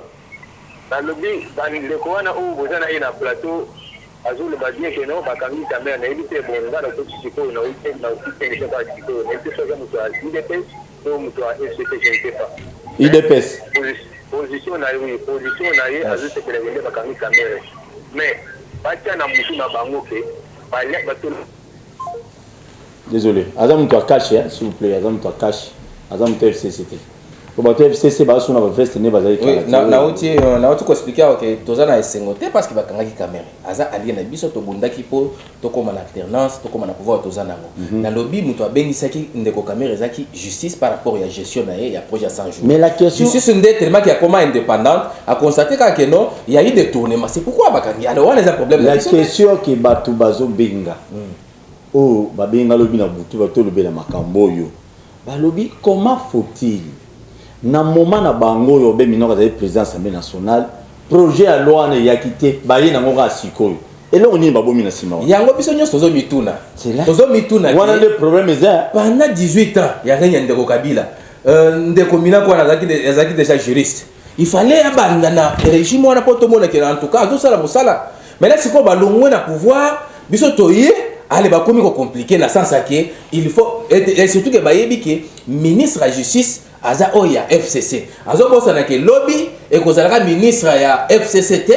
Dans le livre dans le coin où vous avez un plateau azul le badien que non bakangi kamera na éviter bon ngana ko tsiko na uite na uite que pas tsiko na uite soga muto a IDPS ou muto a FCC je ne sais pas IDPS position na azul que les bakangi kamera mais batia na mutu na bango ke balia bato. Désolé azam muto a cash s'il vous plaît azam muto a cash azam muto FCC. Comment tu FCC bas sur la veste ne bazali na uti ko expliquer que tozana esengote parce que bakangaki caméra aza alien na biso to bundaki po to koma na alternance to koma na pouvoir tozana ngo na lobby muto abengisaki ndeko caméra ezaki justice par rapport à gestion na ya projet 100 jours mais la question justice ndé tellement qui a comment indépendante a constaté que non il y a eu des tournements c'est pourquoi bakangi alors on a un problème la question que batu bazo benga oh ba benga lobby na butu ba to lobby na makambo yo ba lobby comment faut-il na moment na bango yo be minoko za président assemblée nationale projet à loi na yakité baye na ngoka sikoyo et là on y babomi na sima yango biso nyos tozo mituna wana le problème est pendant 18 ans ya rien ndeko Kabila ndeko Minako wana zaki déjà juriste il fallait abanda na régime wana poto mona que en tout cas tout ça la musala mais là c'est quoi balongwe na pouvoir biso toye allez ba komi ko compliqué na sens que il faut et surtout que bayebi que ministre de la justice aza oya FCC azo bosa na ke lobby et kozalaka ministre ya FCCT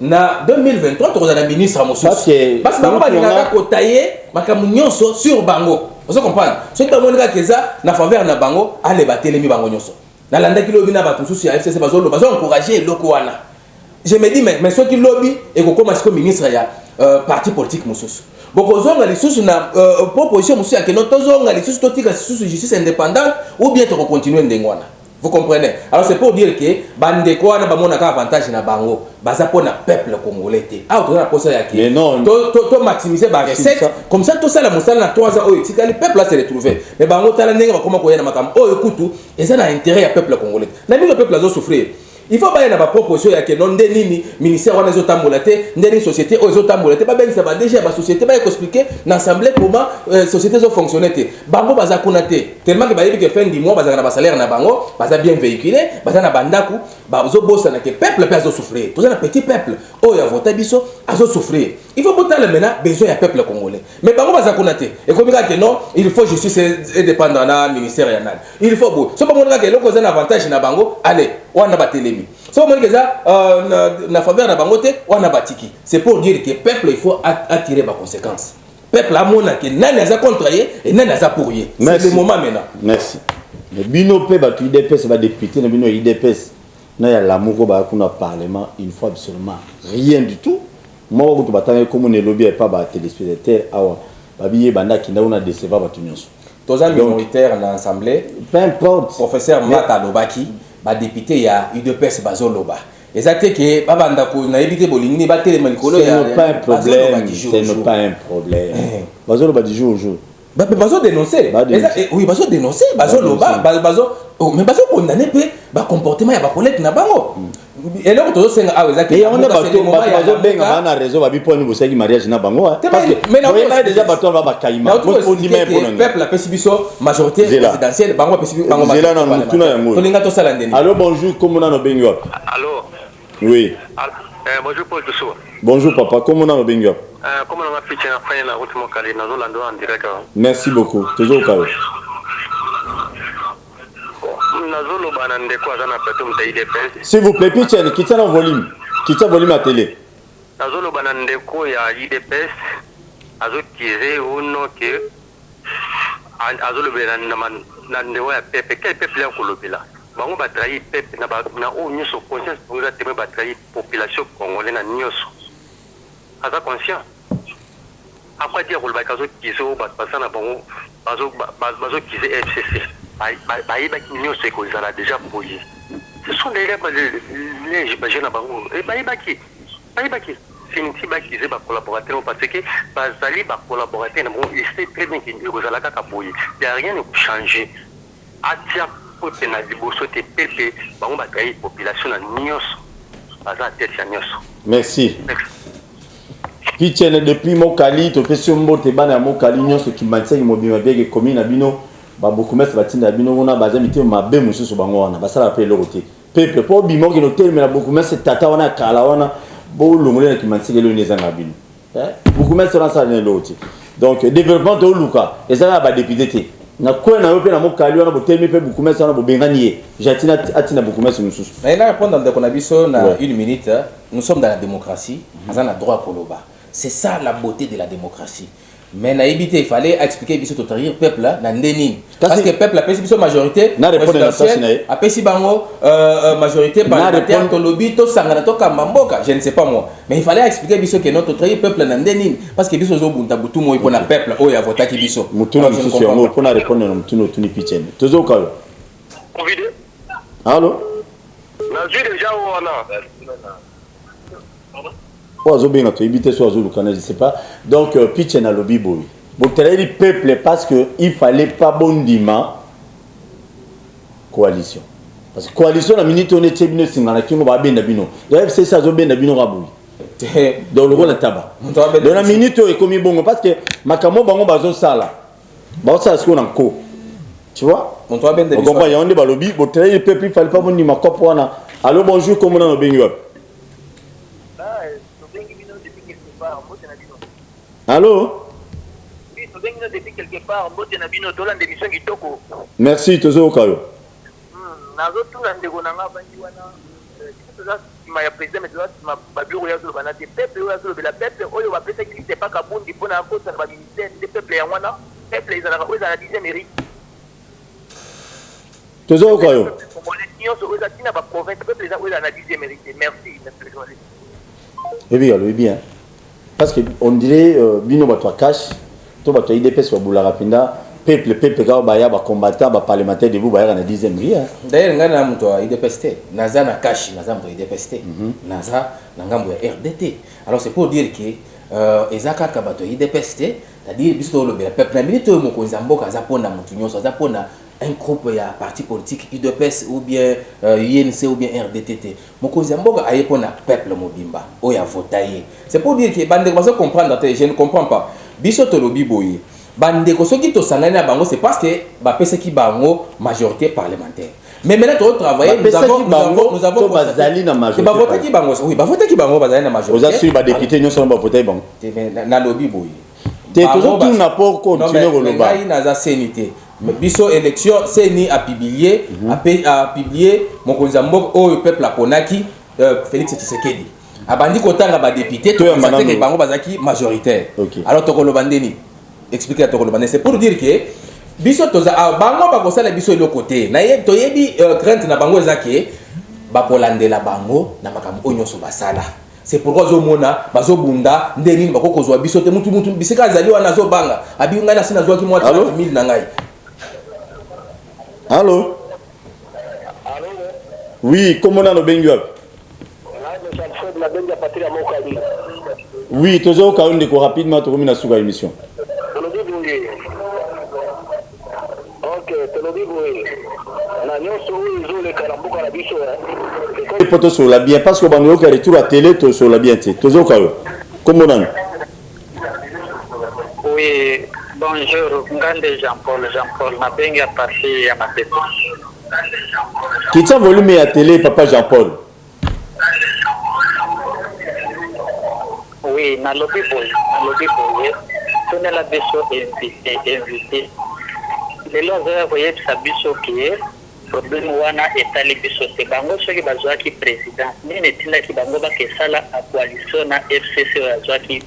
na 2023 to na ministre mosusu parce que bango balingaka kotaye makambo nyonso sur bango. Vous comprenez? Ce qui bango nika keza na faveur na bango ale batelemi bango nyonso. Na landaki lobi na bato mosusu ya FCC bazo encourager loko wana. Je me dis mais ceux qui lobby et kokoma siko ministre ya parti politique mosusu. Bokozonga lisusu na proposition mosusu ya keno tozonga lisusu totika lisusu justice indépendante ou bien to continuer ndengwana. Vous comprenez? Alors c'est pour dire que bandeko wana bamona ka avantage na bango baza pona peuple congolais te. Ah to na posa ya ki. Mais non. To maximiser ba recette comme ça tout ça la mosala na 3 ans oyo tika le peuple là se retrouver. Mais bango tala ndenge bakoma koya na makambo oyo kutu eza na intérêt ya peuple congolais. Na bino peuple azo souffrir. Il faut pas y avoir proposition ya que non nini ministère wana ezotambola te ndeni société ezotambola te ba bengisa ba déjà ba société ba expliquer na assemblée comment société zo fonctionner te bango baza kuna te tellement que ba yebi que fin du mois baza na ba salaire na bango baza bien véhiculé baza na bandaku bazo bossa na que peuple peut azo souffrir tout ça na petit peuple oh ya vota biso azo souffrir il faut pourtant le maintenant besoin ya peuple congolais mais bango baza kuna te et comme que non il faut justice indépendant na ministère ya nan il faut beau so ba monaka que loko za na avantage na bango allez wana batelemi so mo ngeza na faveur na bango te wana batiki c'est pour dire que peuple il faut attirer ba conséquences peuple a mona que nani aza contre ye et nani aza pour ye c'est le moment maintenant merci mais bino pe ba tu IDPS ba député na bino IDPS na ya lamuko ba kuna parlement il faut absolument rien du tout moi ko batanga comme ne lobby pas ba téléspectateur awa ba biye banda kinda una décevoir ba tunyonso toza minoritaire na assemblée peu importe professeur Mata Lobaki ba député ya UDPS bazoloba exacté que babanda ko na éviter bolingini ba télé malikolo ya c'est pas un problème c'est pas un problème bazoloba du jour au jour bazo dénoncer oui bazo dénoncer bazoloba bazo mais bazo condamner pe ba comportement ya ba collègue na bango et là to senga ah exacté et on a bazo benga bana réseau ba biponi bosaki mariage na bango parce que mais là déjà bato ba kaima on dit même pour le peuple la pesibiso majorité présidentielle bango pesibiso bango zela na mutuna yango to linga to sala ndeni allô bonjour comment on a bengi wapi allô oui bonjour Paul Dessou bonjour papa comment on a bengi wapi comment on a pitché na fin na route mokali na zolando en direct merci beaucoup toujours kawe s'il vous plaît, Pichen, quittez le volume. Quittez le volume à télé. Nazolo banandeko ya IDPS azokize uno ke azolo na ndewo ya pepe quel peuple ya kolobela bango ba trahi pepe na o nyoso conscience pour la teme ba trahi population congolaise na nyoso aza conscient après dire kolba kazo kizo ba pasana bango bazo kize FCC baïbaki nyoso ekozala déjà boye ce sont des jeunes bango et baïbaki finiti bakize ba collaborateurs parce que bazali ba collaborateurs bon il sait très bien qu'il ekozala kaka boye il y a rien de changer atia pote na liboso te pepe bango ba trahi population na nyoso baza tête ya nyoso merci Pichen depuis Mokali to pesi mbote bana Mokali nyoso kimantseki mobima bege commune na bino ba beaucoup mettre batinda bino ona bazamite mabe mususu bango wana basala pe lokote pepe po bimo ke no terme na beaucoup mettre tata wana kala wana bo longole na kimantseki lo neza na bino beaucoup mettre na ça ne loti donc développement to luka ezala ba député te na quoi na yope na Mokali wana bo terme pe beaucoup mettre na bo bengani jatina atina beaucoup mettre mususu na ina répondre dans la biso na une minute nous sommes dans la démocratie azana droit koloba c'est ça la beauté de la démocratie. Mais na éviter il fallait expliquer biso to trahir peuple là na ndeni parce que peuple a pesi biso majorité présidentielle a pesi bango majorité parlementaire to lobby to sangana to kamamboka je ne sais pas moi mais il fallait expliquer biso que notre trahir peuple na ndeni parce que biso zo bunta butu mo ipona peuple o ya vota ki biso mutuna biso sur mo pona répondre na mutuna tuni Pichen tozo kalo allô na ju déjà wana oiseau bien tu éviter soit oiseau je sais pas donc Pichen a lobby boy bon le peuple parce que il fallait pas bon dima coalition parce que coalition la minute on était bino singana kingo ba benda bino d'ailleurs c'est ça zo benda bino raboui donc le rôle taba dans la minute est comme bon parce que makamo bango bazo sala ba ça ce qu'on en co tu vois on doit benda bino on y a ba lobby bon le peuple il fallait pas bon dima quoi pour na allô bonjour comment on a bengi allô? Oui, depuis quelque part, merci, Tozo Okayo. ma président mais ma babiro ya zolo banate peuple ya zolo bela peuple oyo ba pesa qui c'est pas kabundi pona ko ça ba ministère de peuple ya wana peuple ils ont la 10e mairie toujours quoi yo et bien parce que on dirait bino bato cash to bato IDPS wa bula rapinda peuple ka ba ya ba combattant ba parlementaire de vous ba ya na 10e mairie d'ailleurs ngana mtu wa IDPS naza na cash naza mtu wa IDPS naza na ngambo ya RDT alors c'est pour dire que ezaka ka bato IDPS c'est-à-dire biso lo bela peuple na minute mo ko nzamboka za pona mtu nyonso za pona un groupe ya parti politique UDPS ou bien INC ou bien RDTT mokonzi mboka ayepona peuple mobimba oya votaye c'est pour dire que bande ko comprendre je ne comprends pas biso to lobi boye bande ko soki to sangana bango c'est parce que ba pesa ki bango majorité parlementaire mais maintenant to travailler nous avons bazali na majorité ba voter ki bango oui ba voter ki bango bazali na majorité oza sur ba député nyonso ba voter bango na lobi boye te toujours tout na pour continuer ko loba ngai naza sénité biso élection CENI a publié a publié mokonzi mboka oyo peuple aponaki Félix Tshisekedi abandi kotanga ba député to que bango bazaki majoritaire alors to koloba ndeni expliquer to koloba c'est pour dire que biso toza bango ba kosala biso le côté na ye to yebi crainte na bango ezaki ba kolandela bango na makambo onyoso basala c'est pourquoi zomona bazobunda ndeni bakokozwa biso te mutu bisika azali wana zobanga abi ngai na sina zwaki mwa 30000 na ngai. Allô? Allô? Oui, comment on a le bengu? Oui, toujours quand on est rapidement, tu remets sur l'émission. Ok, les potos sur la bien parce que on a retour à télé sur la bien toujours comment on a? Oui, bonjour, Ngande Jean-Paul, ma bengue à partir à ma tête. Qui t'a volume à télé, papa Jean-Paul? Oui, na lobby boy, tu n'as la besoin invité. Les lois voyez ça biso qui est problème wana etali biso te bango soki bazwaki président nini tindaki bango bakesala a coalition na FCC bazwaki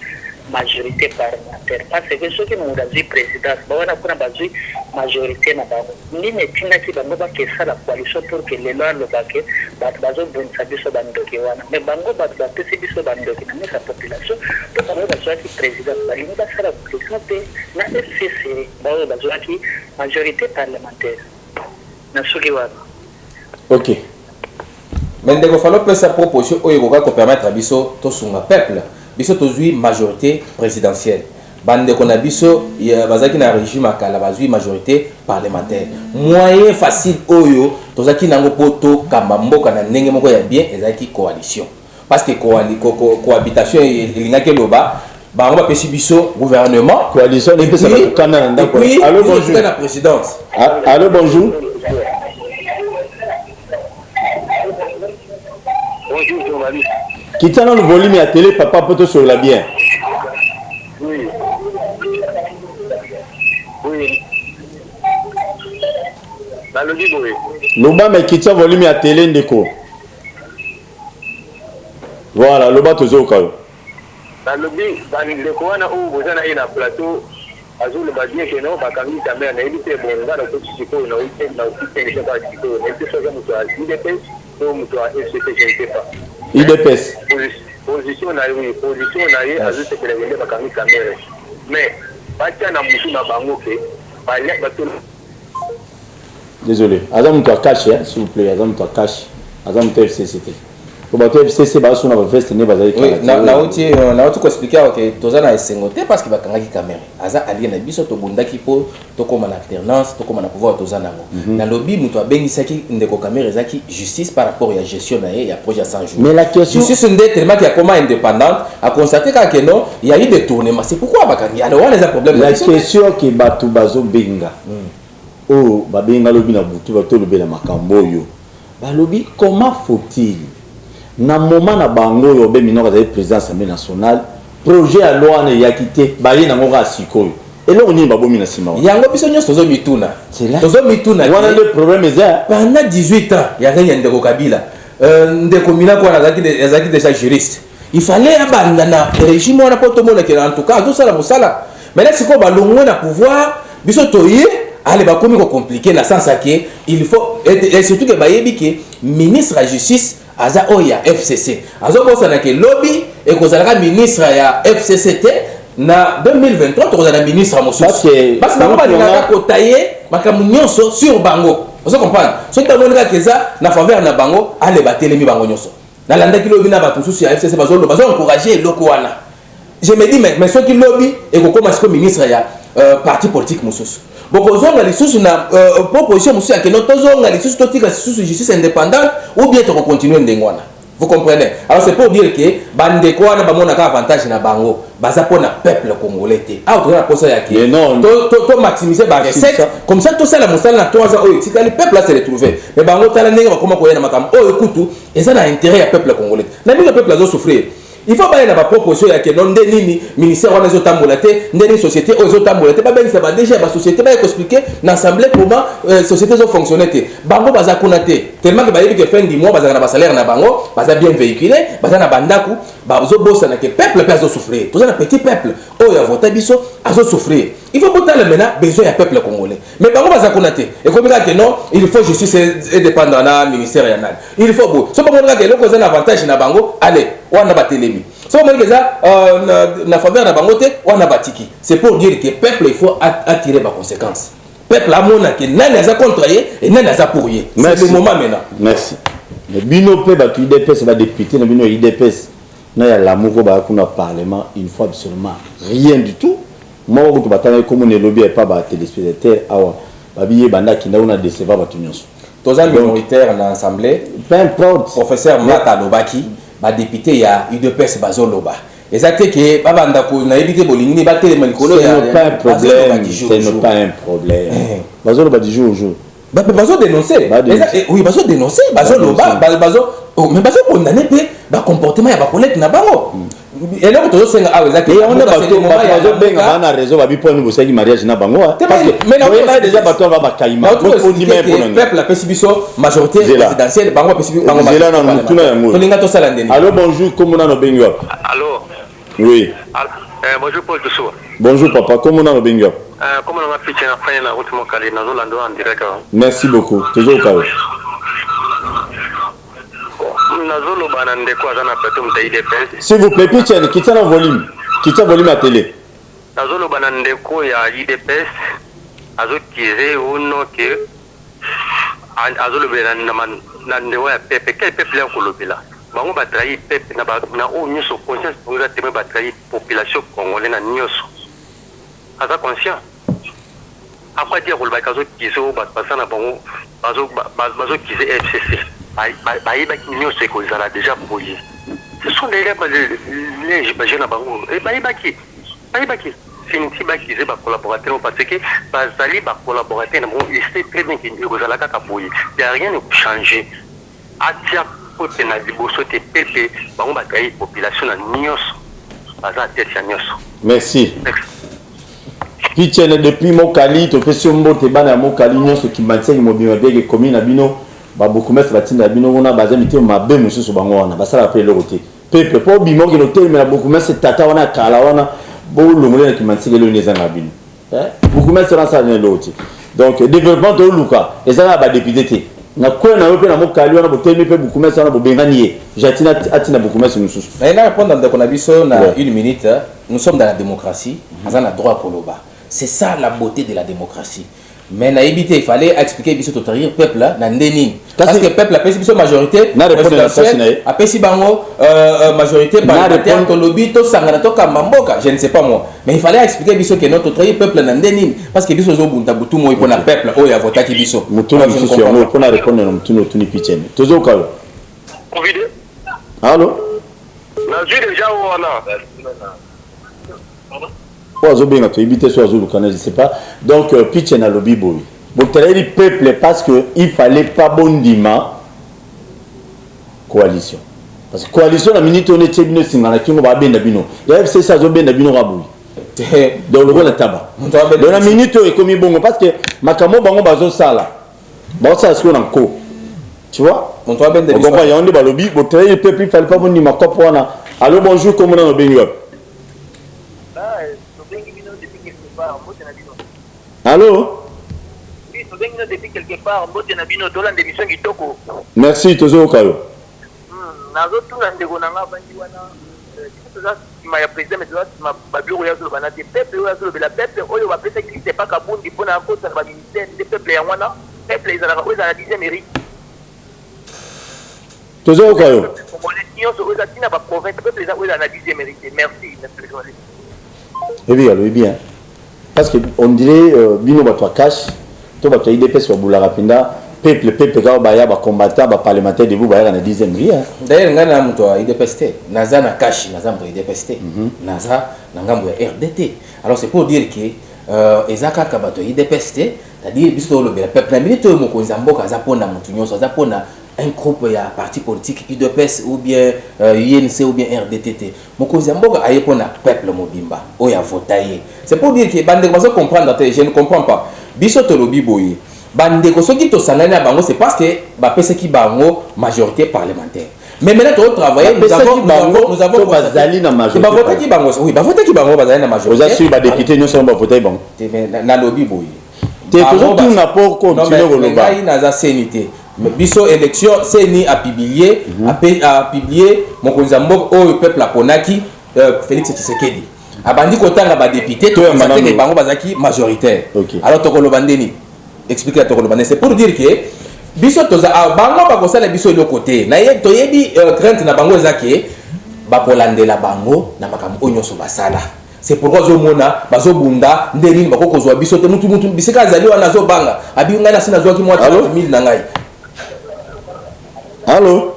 majorité parlementaire parce que soki mundu azwi président bawana kuna bazwi majorité na bango nini tindaki bango bakesala coalition pour que les lois lobake bato bazobundisa biso bandoki wana mais bango bato bapesi biso bandoki na mesa population to bango bazwaki président balingi basala coalition te na FCC baoyo bazwaki majorité parlementaire. Ok. Mais il faut faire sa proposition pour permettre à biso to sunga peuple. Biso to zui majorité présidentielle. Bande qu'on a biso bazaki na régime akala bazui majorité parlementaire. Moyen facile oyo to zaki nango poto kamba mboka na ndenge moko ya bien ezaki coalition. Parce que cohabitation elingaki loba bango bapesi biso gouvernement coalition et puis allô bonjour la présidence. Allô bonjour. Bonjour journaliste. Qui t'a le volume à télé papa poto sur la bien. Oui. Oui. Dans le dit oui. Loba mais qui t'a volume à télé ndeko. Voilà, loba tozo kayo. Dans le but, dans le coin où vous avez un plateau, azul badie que non, bakangi kamera na edite bonga na kuchiko na uite na uite ni kwa chiko na uite soga mtu a IDPS ou mtu a FCC je ne sais pas. IDPS. Position na ye azul te kelele bakangi kamera. Mais bacha na mutu na bango ke bale bato. Désolé, azam mtu a cache s'il vous plaît, azam mtu a cache, azam mtu FCC. Pour battre FCC ba suna ba veste ne bazali kala. Na uti ko expliquer que tozana esengote parce que bakangaki caméra. Aza alien na biso to bundaki po to koma na alternance, to koma na pouvoir tozana ngo. Na lobby muto abengisaki ndeko caméra ezaki justice par rapport à gestion na ya projet 100 jours. Mais la question justice ndé tellement qu'il y a comment indépendante a constaté que non, il y a eu des tournements. C'est pourquoi bakangi alors on les a problème. La question que batu bazo benga. Oh, ba benga lobby na butu ba to lobby na makambo yo. Ba lobby comment faut-il na moment na bango yo be minoko za président assemblée nationale projet à loi na ya quitté ba ye na ngoka sikoyo et là on y ba bomi na sima yango biso nyonso tozo mituna wana le problème est pendant 18 ans ya rien ndeko Kabila ndeko mina ko azaki déjà juriste il fallait abanda na régime wana po tomona ke en tout cas azosala mosala maintenant sikoyo balongwe na pouvoir biso toye ale bakomi compliqué na sens que il faut et surtout que bayebi ke ministre ya justice aza oya FCC azobosana ke lobby ekozalaka ministre ya FCC te na 2023 tokozala ministre mosusu parce bango balingaka kotaye makambo nyonso sur bango ozo comprendre soki tamonaka keza na faveur na bango ale batelemi bango nyonso nalandaki lobi na bato mosusu ya FCC bazo encourager eloko wana je me dis mais soki lobi ekokoma siko ministre ya parti politique mosusu bokozonga lisusu na proposition mosusu ya keno tozonga lisusu totika lisusu justice indépendante ou bien tokocontinue ndenge wana. Vous comprenez? Alors c'est pour dire que bande quoi na bamonaka avantage na bango baza pona peuple congolais te. Ah on a posé ya ki. Non, to maximiser ba recette comme ça tout ça la mosala na 3 ans o tika le peuple là se retrouver. Mais bango tala ndenge ba koma ko yana makam o ekutu eza na intérêt ya peuple congolais. Na bi le peuple azo souffrir. Il faut pas y avoir proposition ya que non nini ministère wana zo tambola te ndeni société ozo tambola te ba ben ça va déjà ba société ba expliquer na assemblée comment société zo fonctionner te bango baza kuna te tellement que ba yebi que fin du mois baza na ba salaire na bango baza bien véhiculé baza na bandaku ba zo bossa na que peuple peut zo souffrir tout ça na petit peuple o ya vota biso azo souffrir il faut botter maintenant besoin ya peuple congolais mais bango baza kuna te et comme que non il faut justice indépendant na ministère ya nan il faut bo so bango que loko za na avantage na bango allez wana batelemi so moi que ça na faveur na bango te wana batiki c'est pour dire que peuple il faut attirer par conséquence peuple a mona que nani aza contrarié et nani aza pour ye c'est le moment maintenant merci mais bino pe ba UDPS ba député na bino UDPS na ya lamuko ba kuna parlement il faut absolument rien du tout moi ko batana comme on lobby et pas ba téléspectateur awa babiye banda kinda una décevoir ba tunyonso toza minoritaire na assemblée peu importe professeur Mata Lobaki ba député ya UDPS bazoloba exacté que babanda ko na ebité bolingi ba télé likolo ya pas un problème c'est pas un problème bazoloba du jour au jour bazo dénoncer oui bazo dénoncer bazoloba bazo mais bazo condamner pe ba comportement ya ba collègue na bango et là to senga ah exacté on a bazo benga bana raison ba bipo nous bosaki mariage na bango parce que mais on déjà bato ba kaima on dit même pour peuple la pesibiso majorité présidentielle bango pesibiso bango zela na mutuna ya ngo to linga to sala ndeni allô bonjour comment on a bengi wa allô oui bonjour Paul Dessous bonjour papa comment on a bengi wa comment on a fait na fin na route mokali na zolando en direct merci beaucoup toujours kawe s'il vous plaît pitch quitte le volume à télé nazolo bana ndeko ya IDPS azo tirer uno que azolo bela na ndewa ya pepe quel peuple ya kolobela bango ba trahi pepe na ba na o nyoso conscience pour la teme ba trahi population congolaise na nyoso aza conscient après dire kolba kazo kiso ba pasana bango bazo kize FCC baïbaki nyoso ekozala déjà brouillé ce sont des jeunes à bango et baïbaki finiti bakize ba collaborateurs parce que bazali ba collaborateurs na bon il sait très bien que ekozala kaka brouillé il y a rien de changer atia côté na liboso te pepe bango ba trahi population na nyoso baza tête ya nyoso merci Pichene depuis Mokali to pesi mbote bana Mokali nyoso ki matseng mobima bege commune na bino ba beaucoup mettre la tinda bino wana bazamite mabe mususu bango wana basala pe lokote pepe po bimo ke no terme na beaucoup mettre tata wana kala wana bo longole na ki matsenge lo neza na bino beaucoup mettre na sa ne loti donc développement de luka ezala ba député te na kwa na yope na Mokali wana bo terme pe beaucoup mettre wana bo bengani jatina atina beaucoup mettre mususu na ina répondre dans ko na biso na une minute nous sommes dans la démocratie azana droit koloba. C'est ça la beauté de la démocratie. Mais na éviter, il fallait expliquer biso totarir peuple là na ndeni. Parce que le peuple a pesi biso majorité présidentielle, a pesi bango majorité parlementaire to lobby to sangana to kamamboka, je ne sais pas moi. Mais il fallait expliquer biso que notre totarir peuple na ndeni parce que biso zo bunta butu mo ipona peuple o ya votaki biso. Mutuna biso sur mo pona répondre na mutuna tuni pichene. Tozo kalo. Covid. Allô? Na ju déjà wana. Bien to éviter sur Azulu Kana, je sais pas. Donc pitch na lobby boy. Donc le peuple parce que il fallait pas bondima coalition. Parce que coalition la minute on était bino singana kingo ba benda bino. Ya FC ça zo benda bino raboui. Donc le rôle taba. Dans la minute est comme bongo parce que makamo bango bazo sala. Ba ça ce qu'on en co. Tu vois? On comprend, il y a un débat lobby, bon, le peuple, il fallait pas venir ma cop. Allô, bonjour, comment on a besoin? Allô? Depuis quelque part, merci, toujours Kalo. Toujours Kalo. Eh bien. Parce qu'on dirait bino batwa cash, to batwa IDPS sur boula rapinda, peuple quand baya ba combattant ba parlementaire de vous baya na 10e ria. D'ailleurs ngana mtu wa IDPS naza na cash naza mtu IDPS naza na ngambo ya RDT. Alors c'est pour dire que ezaka ka bato IDPS c'est-à-dire biso lo bela peuple na minute mo konza mboka za pona mutu nyonso za pona un groupe ya parti politique UDPS ou bien UNC ou bien RDTT. Mokonzi mboka aye pona peuple mobimba oya votaye. C'est pour dire que bande ko comprendre je ne comprends pas. Biso to lobi boye. Bande ko soki to sanana bango c'est parce que ba pese ki bango majorité parlementaire. Mais maintenant to travailler nous avons bazali na majorité. Ba voter ki bango oui, ba voter ki bango bazali na majorité. Vous assurez ba député nous sommes ba voter bango. Na lobi boye. T'es toujours tout n'a pas continuer au loba. Na za sénité. Mais biso élection c'est ni à publier à publier mon konzambo au peuple la ponaki Félix Tshisekedi abandi kotanga ba député to que bango bazaki majoritaire. Alors to kolobandeni expliquer to kolobandeni c'est pour dire que biso toza bango ba kosala biso le côté na ye to yebi crainte na bango ezaki ba kolandela bango na makambo onyoso basala. C'est pourquoi Zomona, Bazobunda, Nderin, Bakokozwa, Bisote, Mutu, Biseka Zali, Anazo Banga, Abingana Sinazo qui moi 30 000 Nangai. Allô?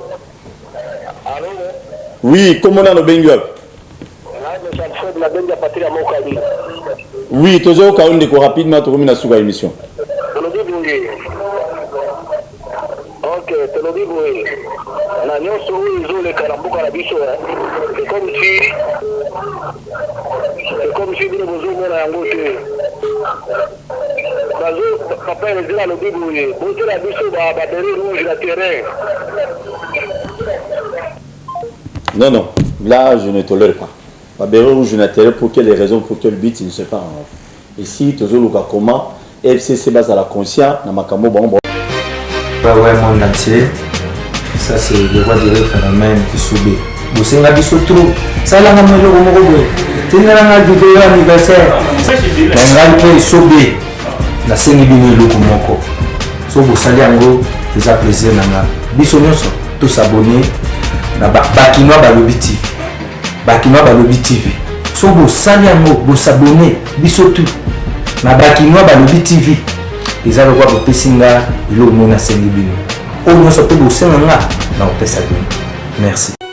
Oui, comment on a le Benguel? Oui, toujours quand on est rapidement, tu remets sur l'émission. Ok, te lo digo, la nyonso oyo le karambuka la biso, c'est comme si bino bozomona yango te. Bazo papa elezela lobi boye, botela biso babere rouge na terrain. Non, là je ne tolère pas. Babere rouge na terrain pour quelles raisons, pour quel but, il ne sait pas. Ici, toujours le comment, FCC base à la conscience, na makambo bon. Ouais, monde entier, ça c'est le roi du phénomène qui subit. Vous savez, la biso trop. Ça là, on a le mot. Tu n'as pas de vidéo anniversaire. On a le pays subit. La scène est bien le comoko. So vous savez en gros, vous avez plaisir nanga. Biso nyonso, tous abonnés. Na Bakinois Balobi TV. Bakinois Balobi TV. So vous savez en gros, vous abonnés. Biso tout. Na Bakinois Balobi TV. Les gens voient que Pessinga, il a une scène de bino. On ne sait pas où c'est là. Non, merci.